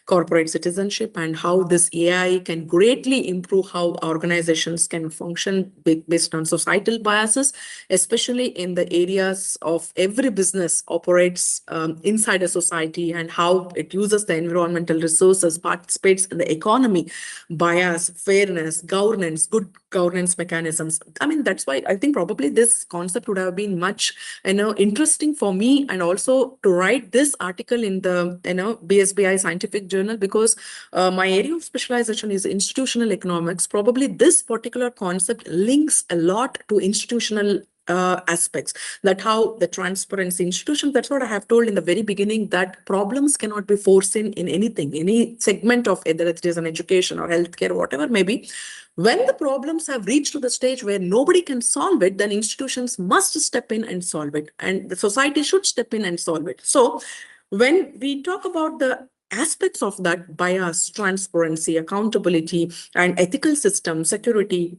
corporate citizenship and how this AI can greatly improve how organizations can function based on societal biases, especially in the areas of every business operates inside a society, and how it uses the environmental resources, participates in the economy, bias, fairness, governance, good governance mechanisms. I mean, that's why I think probably this concept would have been much, interesting for me, and also to write this article in the, BSBI scientific journal, because my area of specialization is institutional economics. Probably this particular concept links a lot to institutional aspects, that how the transparency institutions, that's what I have told in the very beginning, that problems cannot be foreseen in anything, any segment of whether it is an education or healthcare, whatever maybe. When the problems have reached to the stage where nobody can solve it, then institutions must step in and solve it, and the society should step in and solve it. So when we talk about the aspects of that, bias, transparency, accountability, and ethical system, security,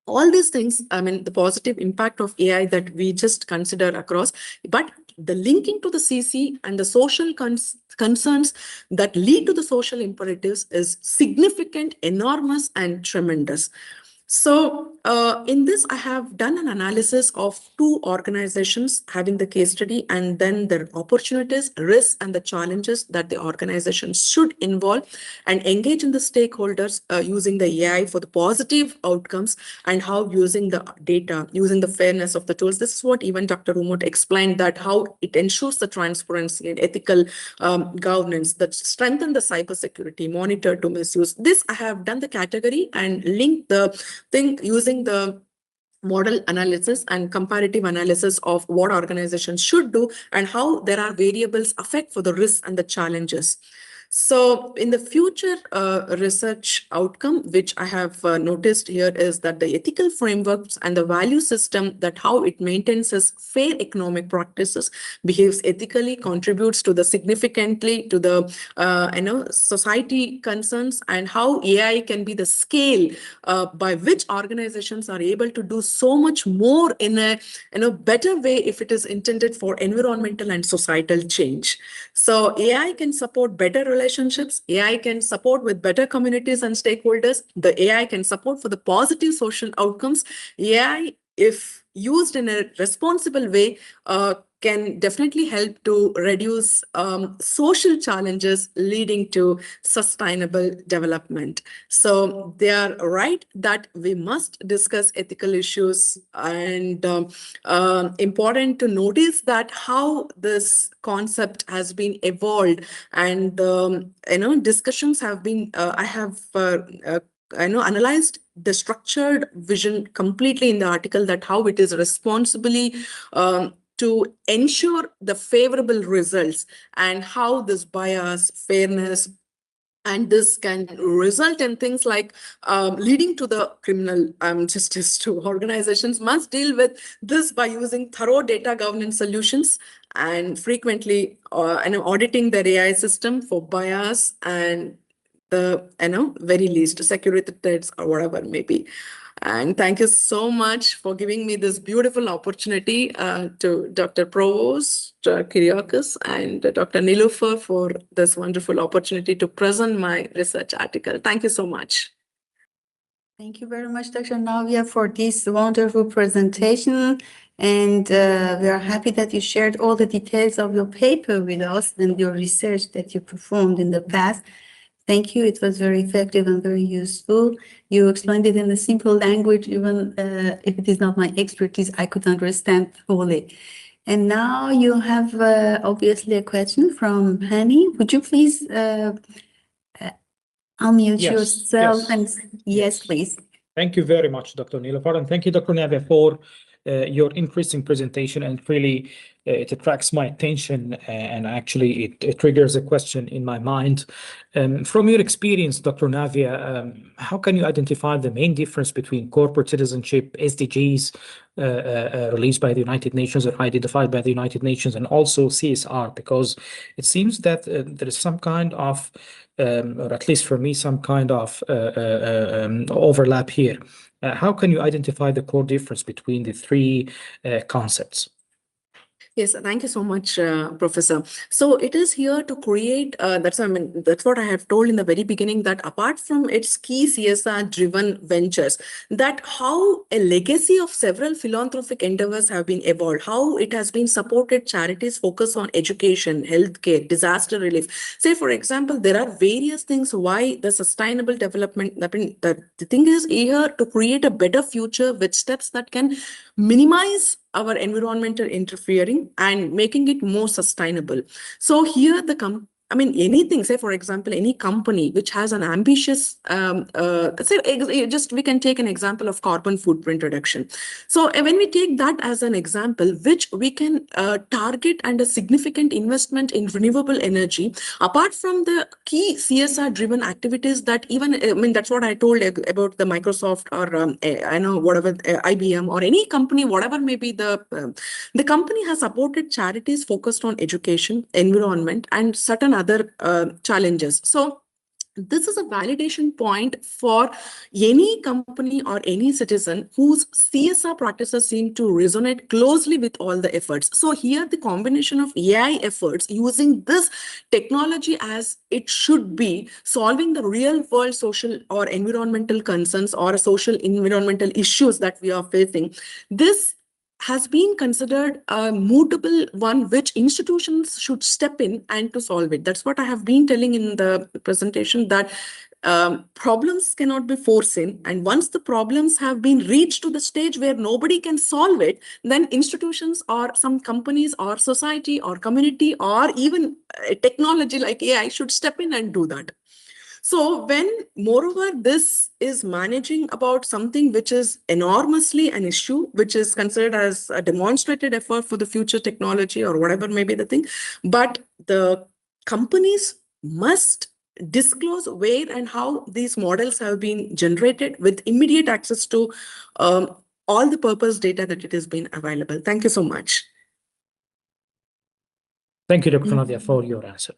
all these things, I mean, the positive impact of AI that we just consider across, but the linking to the CC and the social concerns that lead to the social imperatives is significant, enormous, and tremendous. So in this, I have done an analysis of 2 organizations having the case study, and then their opportunities, risks, and the challenges that the organizations should involve and engage in the stakeholders using the AI for the positive outcomes, and how using the data, using the fairness of the tools. This is what even Dr. Umut explained, that how it ensures the transparency and ethical governance that strengthen the cybersecurity, monitor to misuse. This I have done the category and linked the thing using the model analysis and comparative analysis of what organizations should do and how there are variables affect for the risks and the challenges. So in the future research outcome, which I have noticed here, is that the ethical frameworks and the value system, that how it maintains its fair economic practices, behaves ethically, contributes to the significantly to the society concerns, and how AI can be the scale by which organizations are able to do so much more in a better way if it is intended for environmental and societal change. So AI can support better relationships. AI can support with better communities and stakeholders. The AI can support for the positive social outcomes. AI, if used in a responsible way, can definitely help to reduce social challenges leading to sustainable development. So they are right that we must discuss ethical issues, and important to notice that how this concept has been evolved, and discussions have been I have analyzed the structured vision completely in the article, that how it is responsibly to ensure the favorable results, and how this bias, fairness, and this can result in things like leading to the criminal justice. To organizations must deal with this by using thorough data governance solutions, and frequently auditing their AI system for bias and the very least security threats or whatever it may be. And thank you so much for giving me this beautiful opportunity to Dr. Provost, Kyriakos, and Dr. Niloufar for this wonderful opportunity to present my research article. Thank you so much. Thank you very much, Dr. Navia, for this wonderful presentation. And we are happy that you shared all the details of your paper with us and your research that you performed in the past. Thank you. It was very effective and very useful. You explained it in a simple language, even if it is not my expertise, I could understand fully. And now you have obviously a question from Hani. Would you please unmute yourself? Yes. And yes, please. Thank you very much, Dr. Niloufar, and thank you, Dr. Navia, for your interesting presentation, and really it attracts my attention, and actually it triggers a question in my mind. From your experience, Dr. Navia, how can you identify the main difference between corporate citizenship, SDGs released by the United Nations or identified by the United Nations, and also CSR? Because it seems that there is some kind of, or at least for me, some kind of overlap here. How can you identify the core difference between the three concepts? Yes, thank you so much, Professor. So it is here to create, that's what I have told in the very beginning, that apart from its key CSR-driven ventures, that how a legacy of several philanthropic endeavors have been evolved, how it has been supported charities focus on education, healthcare, disaster relief. Say, for example, there are various things why the sustainable development, the thing is here to create a better future with steps that can minimize our environmental interfering and making it more sustainable. So here anything, say for example, any company which has an ambitious, we can take an example of carbon footprint reduction. So when we take that as an example, which we can target and a significant investment in renewable energy, apart from the key CSR driven activities that even, that's what I told about the Microsoft or IBM or any company, whatever may be the company has supported charities focused on education, environment, and certain other challenges. So this is a validation point for any company or any citizen whose CSR practices seem to resonate closely with all the efforts. So here the combination of AI efforts using this technology as it should be, solving the real world social or environmental concerns or social environmental issues that we are facing, this has been considered a mutable one which institutions should step in and to solve it. That's what I have been telling in the presentation, that problems cannot be foreseen, and once the problems have been reached to the stage where nobody can solve it, then institutions or some companies or society or community or even technology like AI should step in and do that. So when, moreover, this is managing about something which is enormously an issue, which is considered as a demonstrated effort for the future technology or whatever may be the thing, but the companies must disclose where and how these models have been generated with immediate access to all the purpose data that it has been available. Thank you so much. Thank you, Dr. Nadia, for your answer.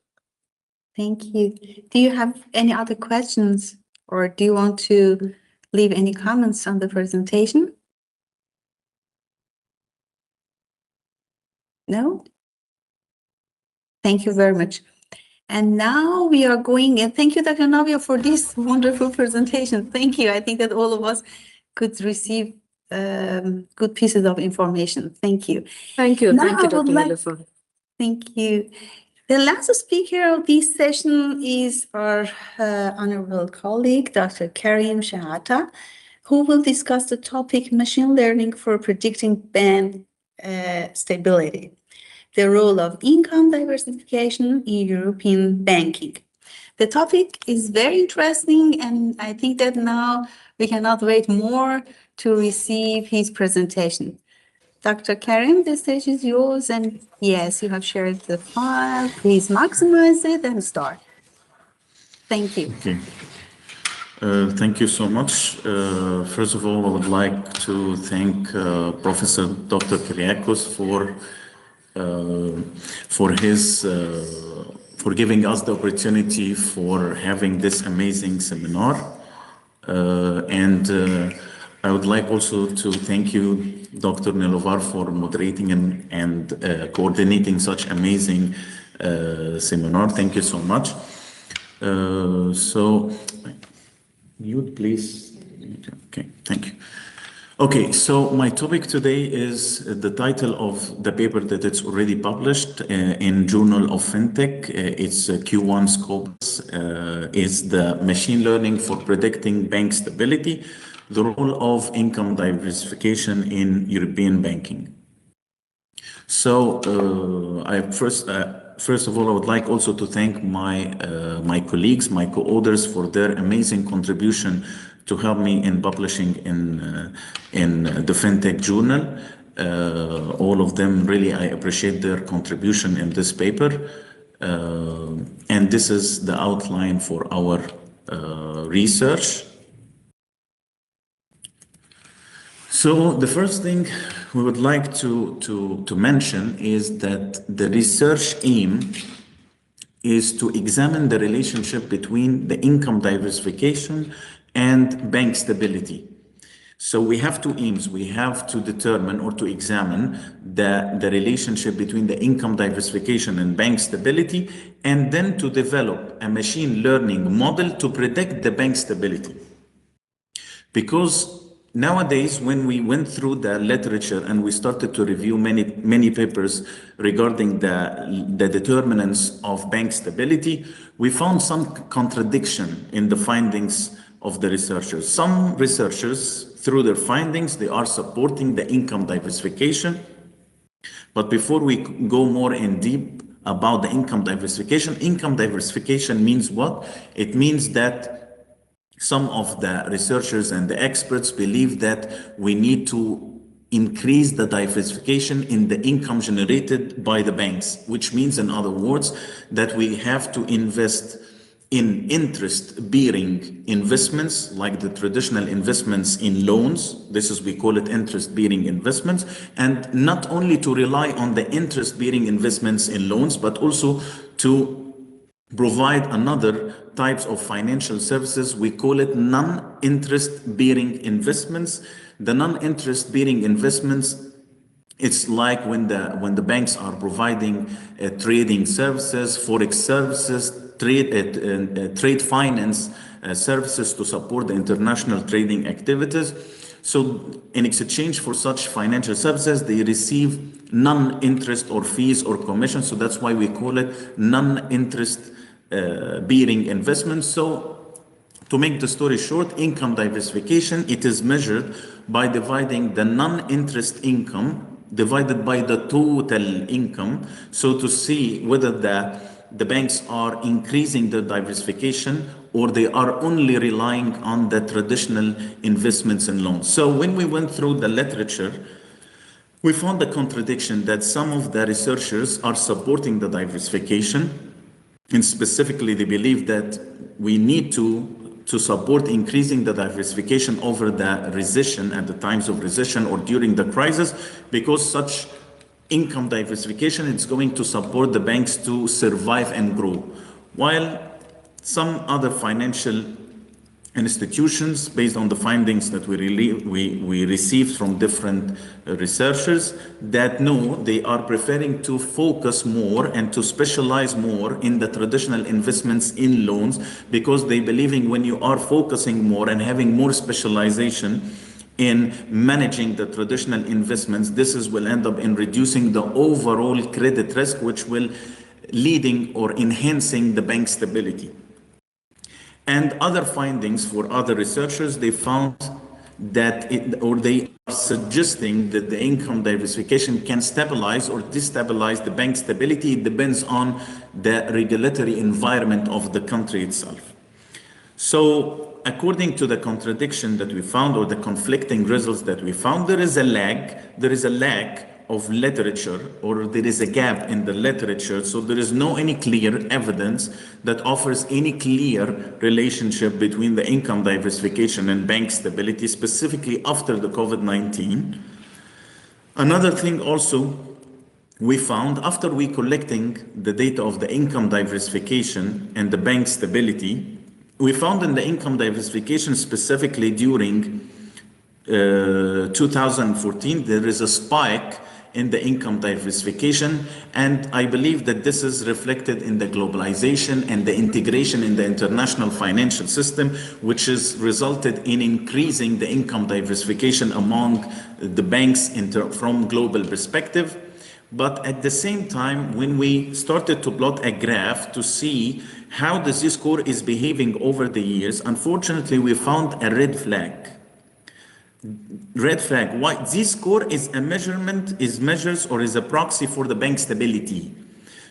Thank you. Do you have any other questions, or do you want to leave any comments on the presentation? No? Thank you very much. And now we are going, and thank you, Dr. Navia, for this wonderful presentation. Thank you. I think that all of us could receive good pieces of information. Thank you. Thank you. Now Thank you, I would Dr. like- Niloufar. Thank you. The last speaker of this session is our honorable colleague, Dr. Karim Shahata, who will discuss the topic machine learning for predicting band stability, the role of income diversification in European banking. The topic is very interesting, and I think that now we cannot wait more to receive his presentation. Dr. Karim, the stage is yours, and yes, you have shared the file. Please maximize it and start. Thank you. Okay. Thank you so much. First of all, I would like to thank Professor Dr. Kyriakos for giving us the opportunity for having this amazing seminar. I would like also to thank you, Dr. Niloufar, for moderating and coordinating such amazing seminar. Thank you so much. Mute, please. Okay, thank you. Okay, so my topic today is the title of the paper that it's already published in Journal of FinTech. It's Q1 Scopus, is the machine learning for predicting bank stability, the role of income diversification in European banking. So first of all, I would like also to thank my colleagues, my co-authors, for their amazing contribution to help me in publishing in the FinTech journal. all of them. Really, I appreciate their contribution in this paper. And this is the outline for our research. So the first thing we would like to mention is that the research aim is to examine the relationship between the income diversification and bank stability. So we have two aims. We have to determine or to examine the relationship between the income diversification and bank stability, and then to develop a machine learning model to predict the bank stability. Because nowadays, when we went through the literature and we started to review many papers regarding the determinants of bank stability, we found some contradiction in the findings of the researchers. Some researchers, through their findings, they are supporting the income diversification. But before we go more in deep about the income diversification means what? It means that some of the researchers and the experts believe that we need to increase the diversification in the income generated by the banks, which means, in other words, that we have to invest in interest-bearing investments, like the traditional investments in loans. We call it interest-bearing investments, and not only to rely on the interest-bearing investments in loans, but also to provide another types of financial services. We call it non-interest-bearing investments. The non-interest-bearing investments, it's like when the banks are providing trading services, forex services, trade finance services to support the international trading activities. So in exchange for such financial services, they receive non-interest or fees or commissions. So that's why we call it non-interest bearing investments. So to make the story short, income diversification, it is measured by dividing the non-interest income divided by the total income. So to see whether the banks are increasing their diversification or they are only relying on the traditional investments in loans. So when we went through the literature, we found the contradiction that some of the researchers are supporting the diversification, and specifically they believe that we need to support increasing the diversification over the recession, at the times of recession or during the crisis, because such income diversification is going to support the banks to survive and grow. While some other financial institutions, based on the findings that we received from different researchers, that no, they are preferring to focus more and to specialize more in the traditional investments in loans, because they believing when you are focusing more and having more specialization in managing the traditional investments, will end up in reducing the overall credit risk, which will leading or enhancing the bank stability. And other findings for other researchers, they found that they are suggesting that the income diversification can stabilize or destabilize the bank stability. It depends on the regulatory environment of the country itself. So according to the contradiction that we found, or the conflicting results that we found, there is a lack of literature, or there is a gap in the literature. So there is no any clear evidence that offers any clear relationship between the income diversification and bank stability, specifically after the COVID-19. Another thing also we found, after we collecting the data of the income diversification and the bank stability, we found in the income diversification, specifically during 2014, there is a spike in the income diversification, and I believe that this is reflected in the globalization and the integration in the international financial system, which has resulted in increasing the income diversification among the banks from global perspective. But at the same time, when we started to plot a graph to see how this score is behaving over the years, unfortunately we found a red flag. Why? This score is a measures or is a proxy for the bank stability.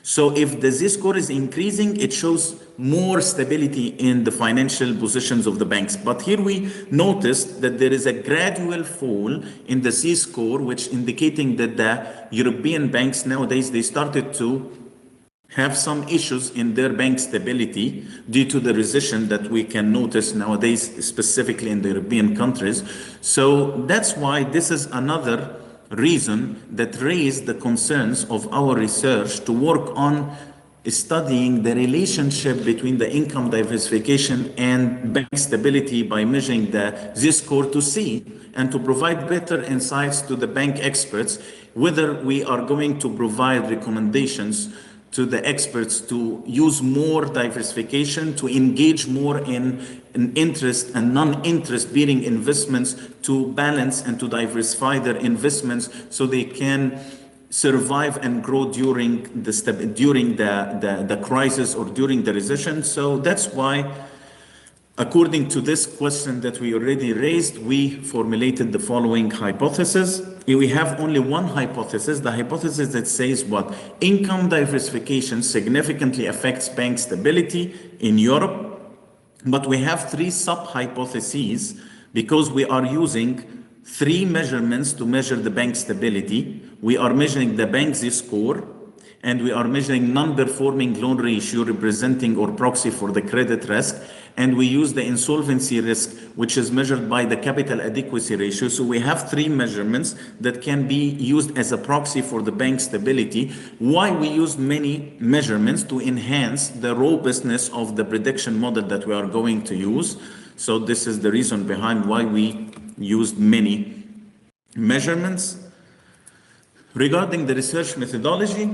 So if the Z-score is increasing, it shows more stability in the financial positions of the banks. But here we noticed that there is a gradual fall in the Z-score, which indicating that the European banks nowadays, they started to have some issues in their bank stability due to the recession that we can notice nowadays, specifically in the European countries. So that's why this is another reason that raised the concerns of our research to work on studying the relationship between the income diversification and bank stability by measuring the Z-score to see and to provide better insights to the bank experts, whether we are going to provide recommendations to the experts to use more diversification, to engage more in interest and non-interest bearing investments, to balance and to diversify their investments so they can survive and grow during the crisis or during the recession. So that's why, according to this question that we already raised, we formulated the following hypothesis. We have only one hypothesis, the hypothesis that says what? Income diversification significantly affects bank stability in Europe, but we have three sub-hypotheses because we are using three measurements to measure the bank stability. We are measuring the bank Z-score, and we are measuring non-performing loan ratio representing or proxy for the credit risk, and we use the insolvency risk, which is measured by the capital adequacy ratio. So we have three measurements that can be used as a proxy for the bank stability. Why we use many measurements? To enhance the robustness of the prediction model that we are going to use. So this is the reason behind why we used many measurements. Regarding the research methodology,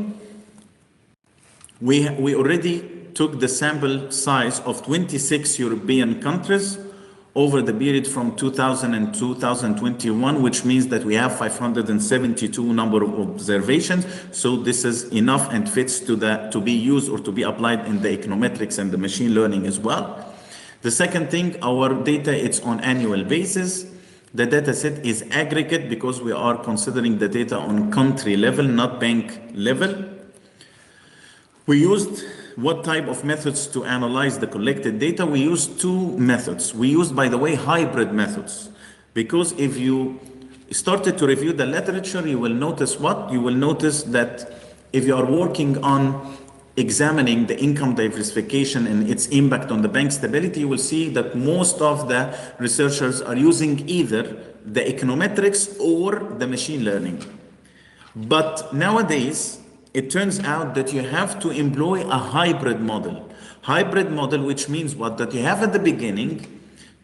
we already took the sample size of 26 European countries over the period from 2000 and 2021, which means that we have 572 number of observations. So this is enough and fits to be used or to be applied in the econometrics and the machine learning as well. The second thing, our data, it's on annual basis. The data set is aggregate because we are considering the data on country level, not bank level. We used what type of methods to analyze the collected data? We used two methods. We used, by the way, hybrid methods, because if you started to review the literature, you will notice what? You will notice that if you are working on examining the income diversification and its impact on the bank stability, you will see that most of the researchers are using either the econometrics or the machine learning. But nowadays, it turns out that you have to employ a hybrid model. Hybrid model, which means what? That you have at the beginning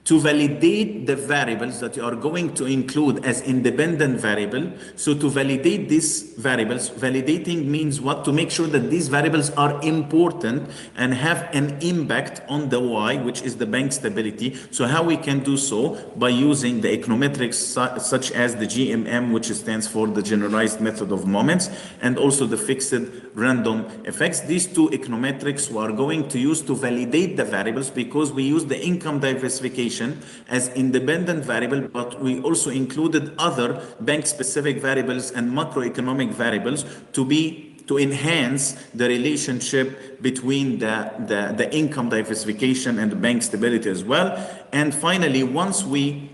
to validate the variables that you are going to include as independent variable. So to validate these variables, validating means what? To make sure that these variables are important and have an impact on the Y, which is the bank stability. So how we can do so? By using the econometrics such as the GMM, which stands for the generalized method of moments, and also the fixed random effects. These two econometrics we are going to use to validate the variables, because we use the income diversification as independent variable, but we also included other bank-specific variables and macroeconomic variables to enhance the relationship between the income diversification and the bank stability as well. And finally, once we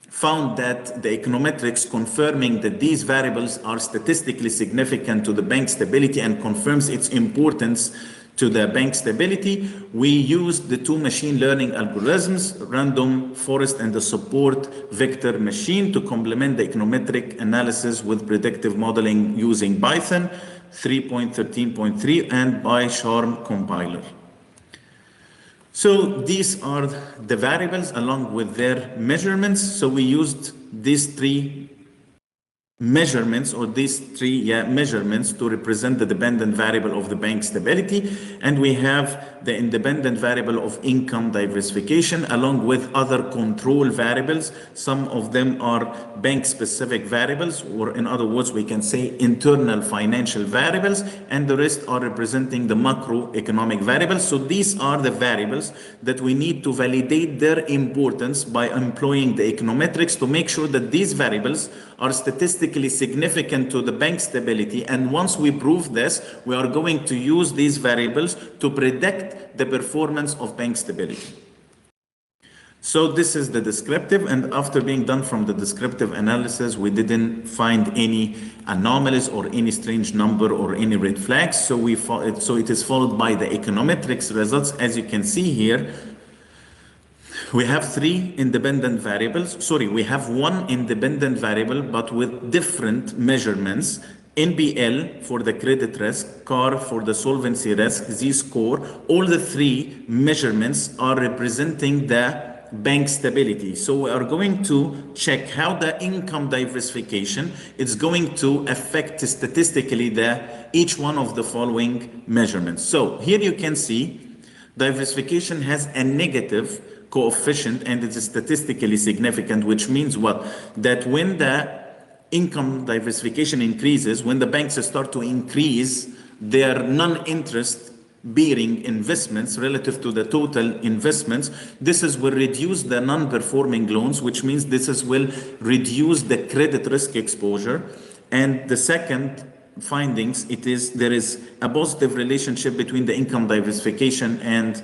found that the econometrics confirming that these variables are statistically significant to the bank stability and confirms its importance to the bank stability, we used the two machine learning algorithms, random forest and the support vector machine, to complement the econometric analysis with predictive modeling using Python 3.13.3 and PyCharm compiler. So these are the variables along with their measurements. So we used these three measurements measurements to represent the dependent variable of the bank stability, and we have the independent variable of income diversification along with other control variables. Some of them are bank specific variables, or in other words we can say internal financial variables, and the rest are representing the macroeconomic variables. So these are the variables that we need to validate their importance by employing the econometrics to make sure that these variables are statistically statistically significant to the bank stability. And once we prove this, we are going to use these variables to predict the performance of bank stability. So this is the descriptive, and after being done from the descriptive analysis, we didn't find any anomalies or any strange number or any red flags. So it is followed by the econometrics results. As you can see here, we have three independent variables. Sorry, we have one independent variable, but with different measurements. NPL for the credit risk, CAR for the solvency risk, Z-score, all the three measurements are representing the bank stability. So we are going to check how the income diversification is going to affect statistically each one of the following measurements. So here you can see diversification has a negative coefficient and it is statistically significant, which means what? That when the income diversification increases, when the banks start to increase their non-interest bearing investments relative to the total investments, this will reduce the non-performing loans, which means this will reduce the credit risk exposure. And the second findings, there is a positive relationship between the income diversification and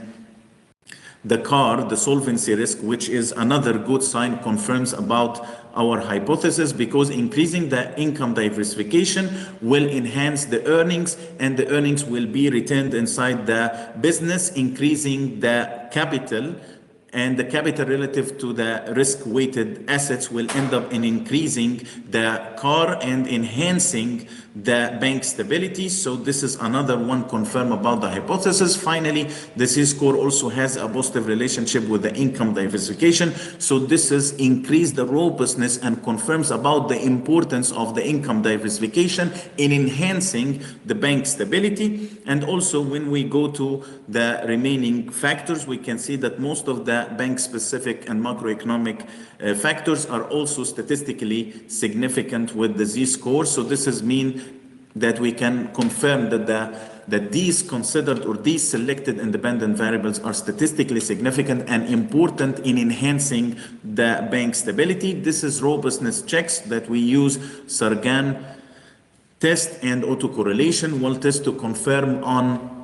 the CAR, the solvency risk, which is another good sign, confirms about our hypothesis, because increasing the income diversification will enhance the earnings, and the earnings will be retained inside the business, increasing the capital, and the capital relative to the risk-weighted assets will end up in increasing the CAR and enhancing the bank stability. So this is another one confirm about the hypothesis. Finally, the Z-score also has a positive relationship with the income diversification. So this is increased the robustness and confirms about the importance of the income diversification in enhancing the bank stability. And also when we go to the remaining factors, we can see that most of the bank-specific and macroeconomic factors are also statistically significant with the Z-score. So this is mean that we can confirm that these considered or these selected independent variables are statistically significant and important in enhancing the bank stability. This is robustness checks that we use Sargan test and autocorrelation wall test to confirm on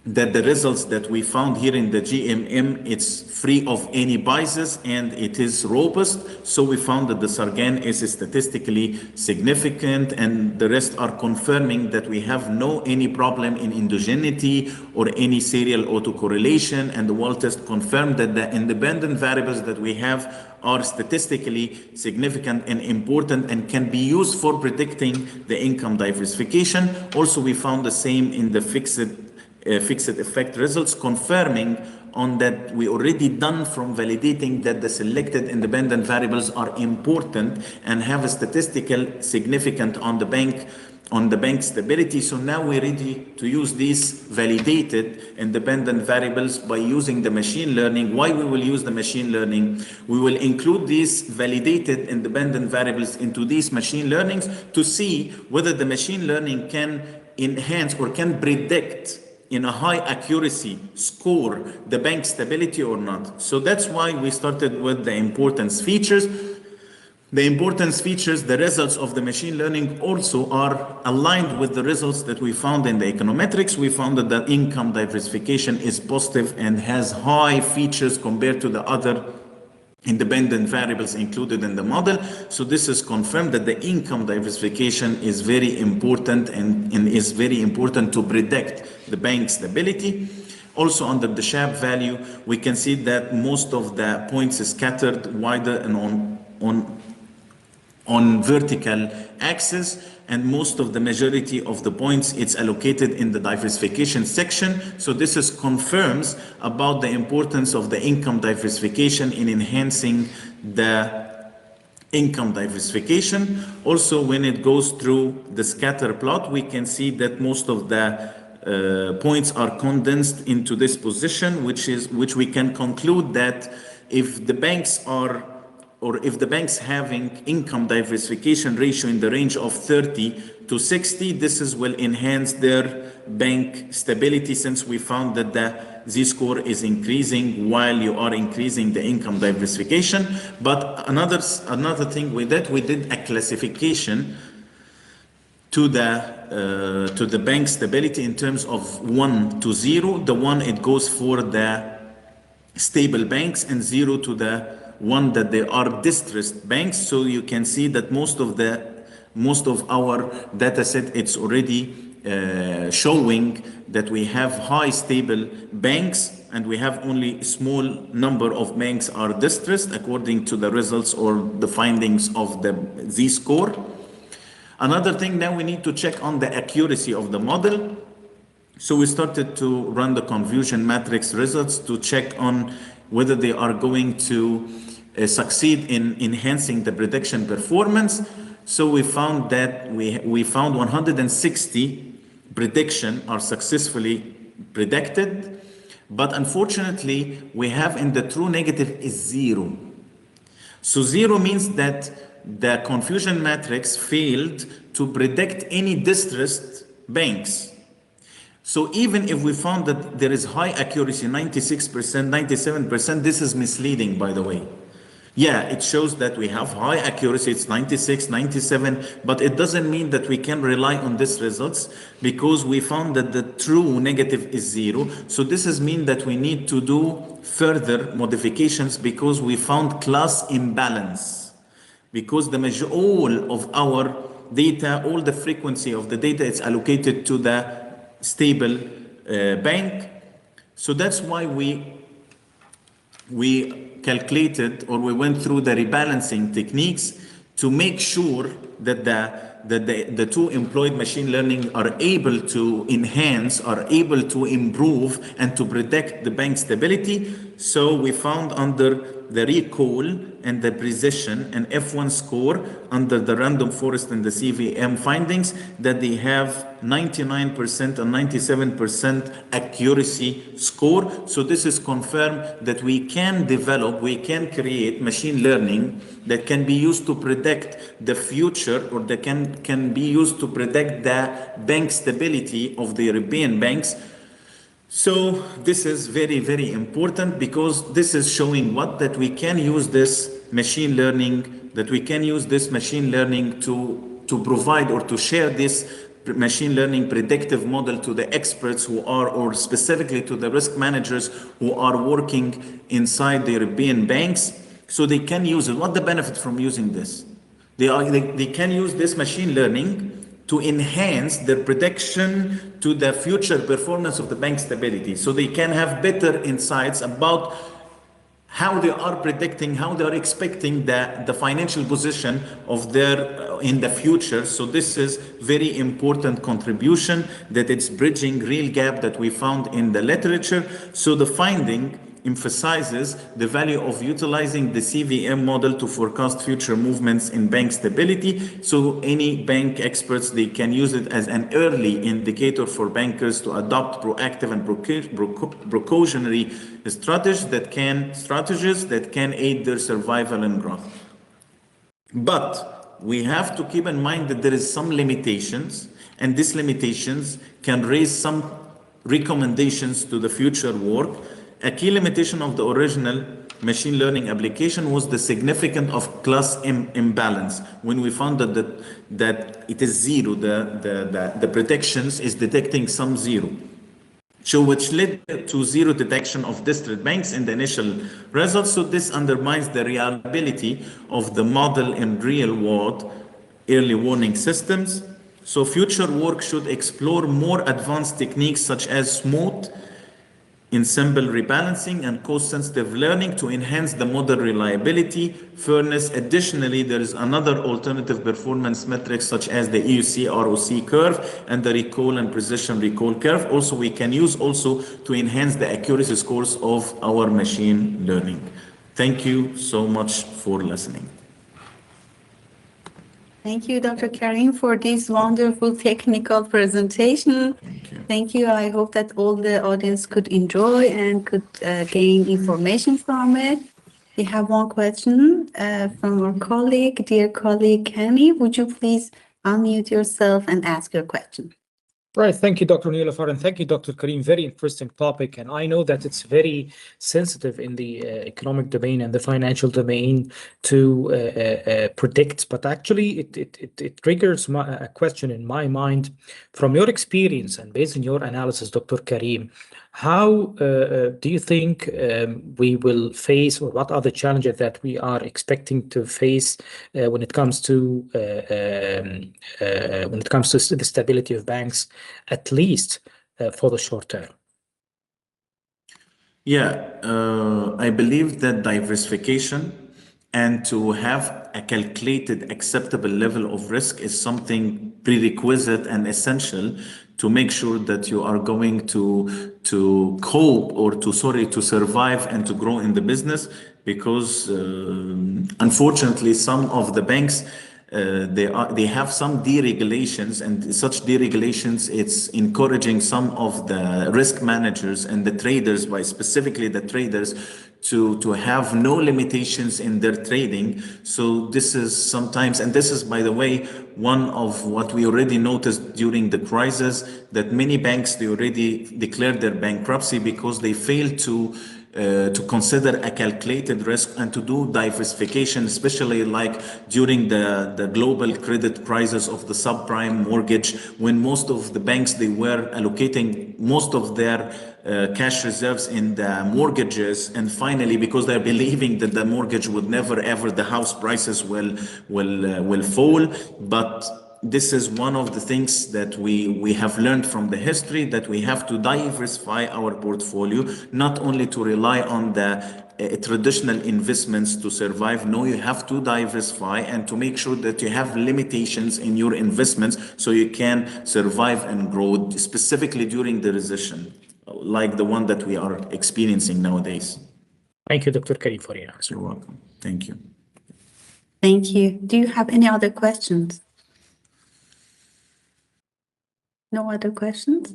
that the results that we found here in the GMM, it's free of any biases and it is robust. So we found that the Sargan is statistically significant, and the rest are confirming that we have any problem in endogeneity or any serial autocorrelation. And the wall test confirmed that the independent variables that we have are statistically significant and important and can be used for predicting the income diversification. Also, we found the same in the fixed effect results, confirming on that we already done from validating that the selected independent variables are important and have a statistical significance on the bank stability. So now we're ready to use these validated independent variables by using the machine learning. Why we will use the machine learning? We will include these validated independent variables into these machine learnings to see whether the machine learning can enhance or can predict in a high accuracy score the bank stability or not. So that's why we started with the importance features. The importance features, the results of the machine learning also are aligned with the results that we found in the econometrics. We found that the income diversification is positive and has high features compared to the other independent variables included in the model. So this is confirmed that the income diversification is very important and is very important to predict the bank stability. Also under the Sharpe value, we can see that most of the points is scattered wider and on vertical axis, and most of the majority of the points it's allocated in the diversification section. So this is confirms about the importance of the income diversification in enhancing the income diversification. Also, when it goes through the scatter plot, we can see that most of the points are condensed into this position, which we can conclude that if the banks are or if the bank's having income diversification ratio in the range of 30 to 60, this will enhance their bank stability, since we found that the Z-score is increasing while you are increasing the income diversification. But another thing we did a classification to the bank stability in terms of 1 to 0. The 1, it goes for the stable banks, and 0 to the one that they are distressed banks. So you can see that most of our data set, it's already showing that we have high stable banks, and we have only a small number of banks are distressed according to the results or the findings of the Z-score. Another thing, now we need to check on the accuracy of the model. So we started to run the confusion matrix results to check on whether they are going to succeed in enhancing the prediction performance. So we found that we found 160 prediction are successfully predicted, but unfortunately we have in the true negative is 0. So 0 means that the confusion matrix failed to predict any distressed banks. So even if we found that there is high accuracy, 96%, 97%, this is misleading, by the way. Yeah, it shows that we have high accuracy, it's 96, 97, but it doesn't mean that we can rely on these results, because we found that the true negative is 0. So this is mean that we need to do further modifications, because we found class imbalance. Because all of our data, all the frequency of the data is allocated to the stable bank. So that's why we calculated, or we went through the rebalancing techniques to make sure that the two employed machine learning are able to enhance, are able to improve, and to predict the bank stability. So we found under the recall and the precision and F1 score under the random forest and the CVM findings that they have 99% and 97% accuracy score. So this is confirmed that we can create machine learning that can be used to predict the future, or that can be used to predict the bank stability of the European banks. So this is very, very important, because this is showing that we can use this machine learning, to provide or to share this machine learning predictive model to the experts who are, or specifically to the risk managers who are working inside the European banks, so they can use it. What the benefit from using this? They can use this machine learning to enhance their prediction to the future performance of the bank stability. So they can have better insights about how they are predicting, how they are expecting the financial position of their in the future. So this is very important contribution, that it's bridging real gap that we found in the literature. So the finding emphasizes the value of utilizing the CVM model to forecast future movements in bank stability. So any bank experts, they can use it as an early indicator for bankers to adopt proactive and precautionary strategies that can aid their survival and growth. But we have to keep in mind that there is some limitations, and these limitations can raise some recommendations to the future work. A key limitation of the original machine learning application was the significance of class imbalance. When we found that it is 0, the predictions is detecting some 0. So which led to 0 detection of distressed banks in the initial results. So this undermines the reliability of the model in real world early warning systems. So future work should explore more advanced techniques such as smooth ensemble rebalancing and cost-sensitive learning to enhance the model reliability, fairness. Additionally, there is another alternative performance metrics such as the EUC ROC curve and the recall and precision recall curve. Also, we can use also to enhance the accuracy scores of our machine learning. Thank you so much for listening. Thank you, Dr. Karim, for this wonderful technical presentation. Thank you. Thank you. I hope that all the audience could enjoy and could gain information from it. We have one question from our colleague, dear colleague Kami. Would you please unmute yourself and ask your question? Right. Thank you, Dr. Niloufar, and thank you, Dr. Karim. Very interesting topic. And I know that it's very sensitive in the economic domain and the financial domain to predict, but actually it triggers a question in my mind. From your experience and based on your analysis, Dr. Karim, how do you think we will face, or what are the challenges that we are expecting to face when it comes to the stability of banks, at least for the short term? Yeah, I believe that diversification and to have a calculated acceptable level of risk is something prerequisite and essential to make sure that you are going to cope or to survive and to grow in the business, because unfortunately some of the banks they have some deregulations, and such deregulations, it's encouraging some of the risk managers and the traders, by specifically the traders, to have no limitations in their trading. So this is sometimes, and this is, by the way, one of what we already noticed during the crisis, that many banks, they already declared their bankruptcy because they failed to consider a calculated risk and to do diversification, especially like during the global credit crisis of the subprime mortgage, when most of the banks, they were allocating most of their cash reserves in the mortgages, and finally, because they're believing that the mortgage would never ever, the house prices will fall. But this is one of the things that we have learned from the history, that we have to diversify our portfolio, not only to rely on the traditional investments to survive. No, you have to diversify and to make sure that you have limitations in your investments so you can survive and grow, specifically during the recession like the one that we are experiencing nowadays. Thank you, Dr. Karim, for your answer. You're welcome. Thank you. Thank you. Do you have any other questions? No other questions?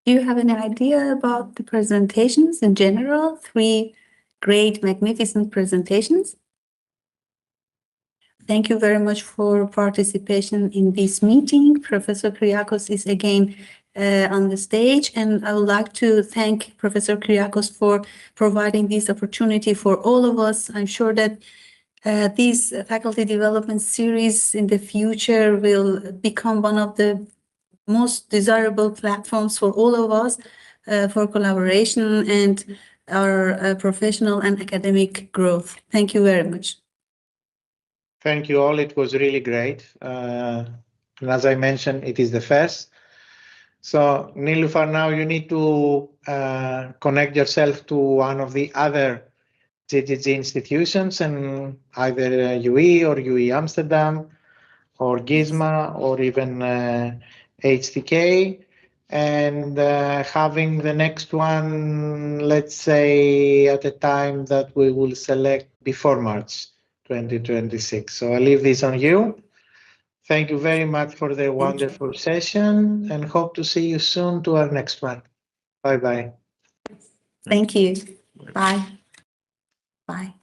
Do you have any idea about the presentations in general? 3 great, magnificent presentations. Thank you very much for participation in this meeting. Professor Kyriakos is again on the stage, and I would like to thank Professor Kyriakos for providing this opportunity for all of us. I'm sure that this faculty development series in the future will become one of the most desirable platforms for all of us for collaboration and our professional and academic growth. Thank you very much. Thank you all. It was really great. And as I mentioned, it is the first. So Niloufar, now you need to connect yourself to one of the other GGG institutions, and either UE or UE Amsterdam or GISMA or even HTK, and having the next one, let's say, at a time that we will select before March 2026. So I leave this on you. Thank you very much for the wonderful session, and hope to see you soon to our next one. Bye-bye. Thank you. Bye. Bye.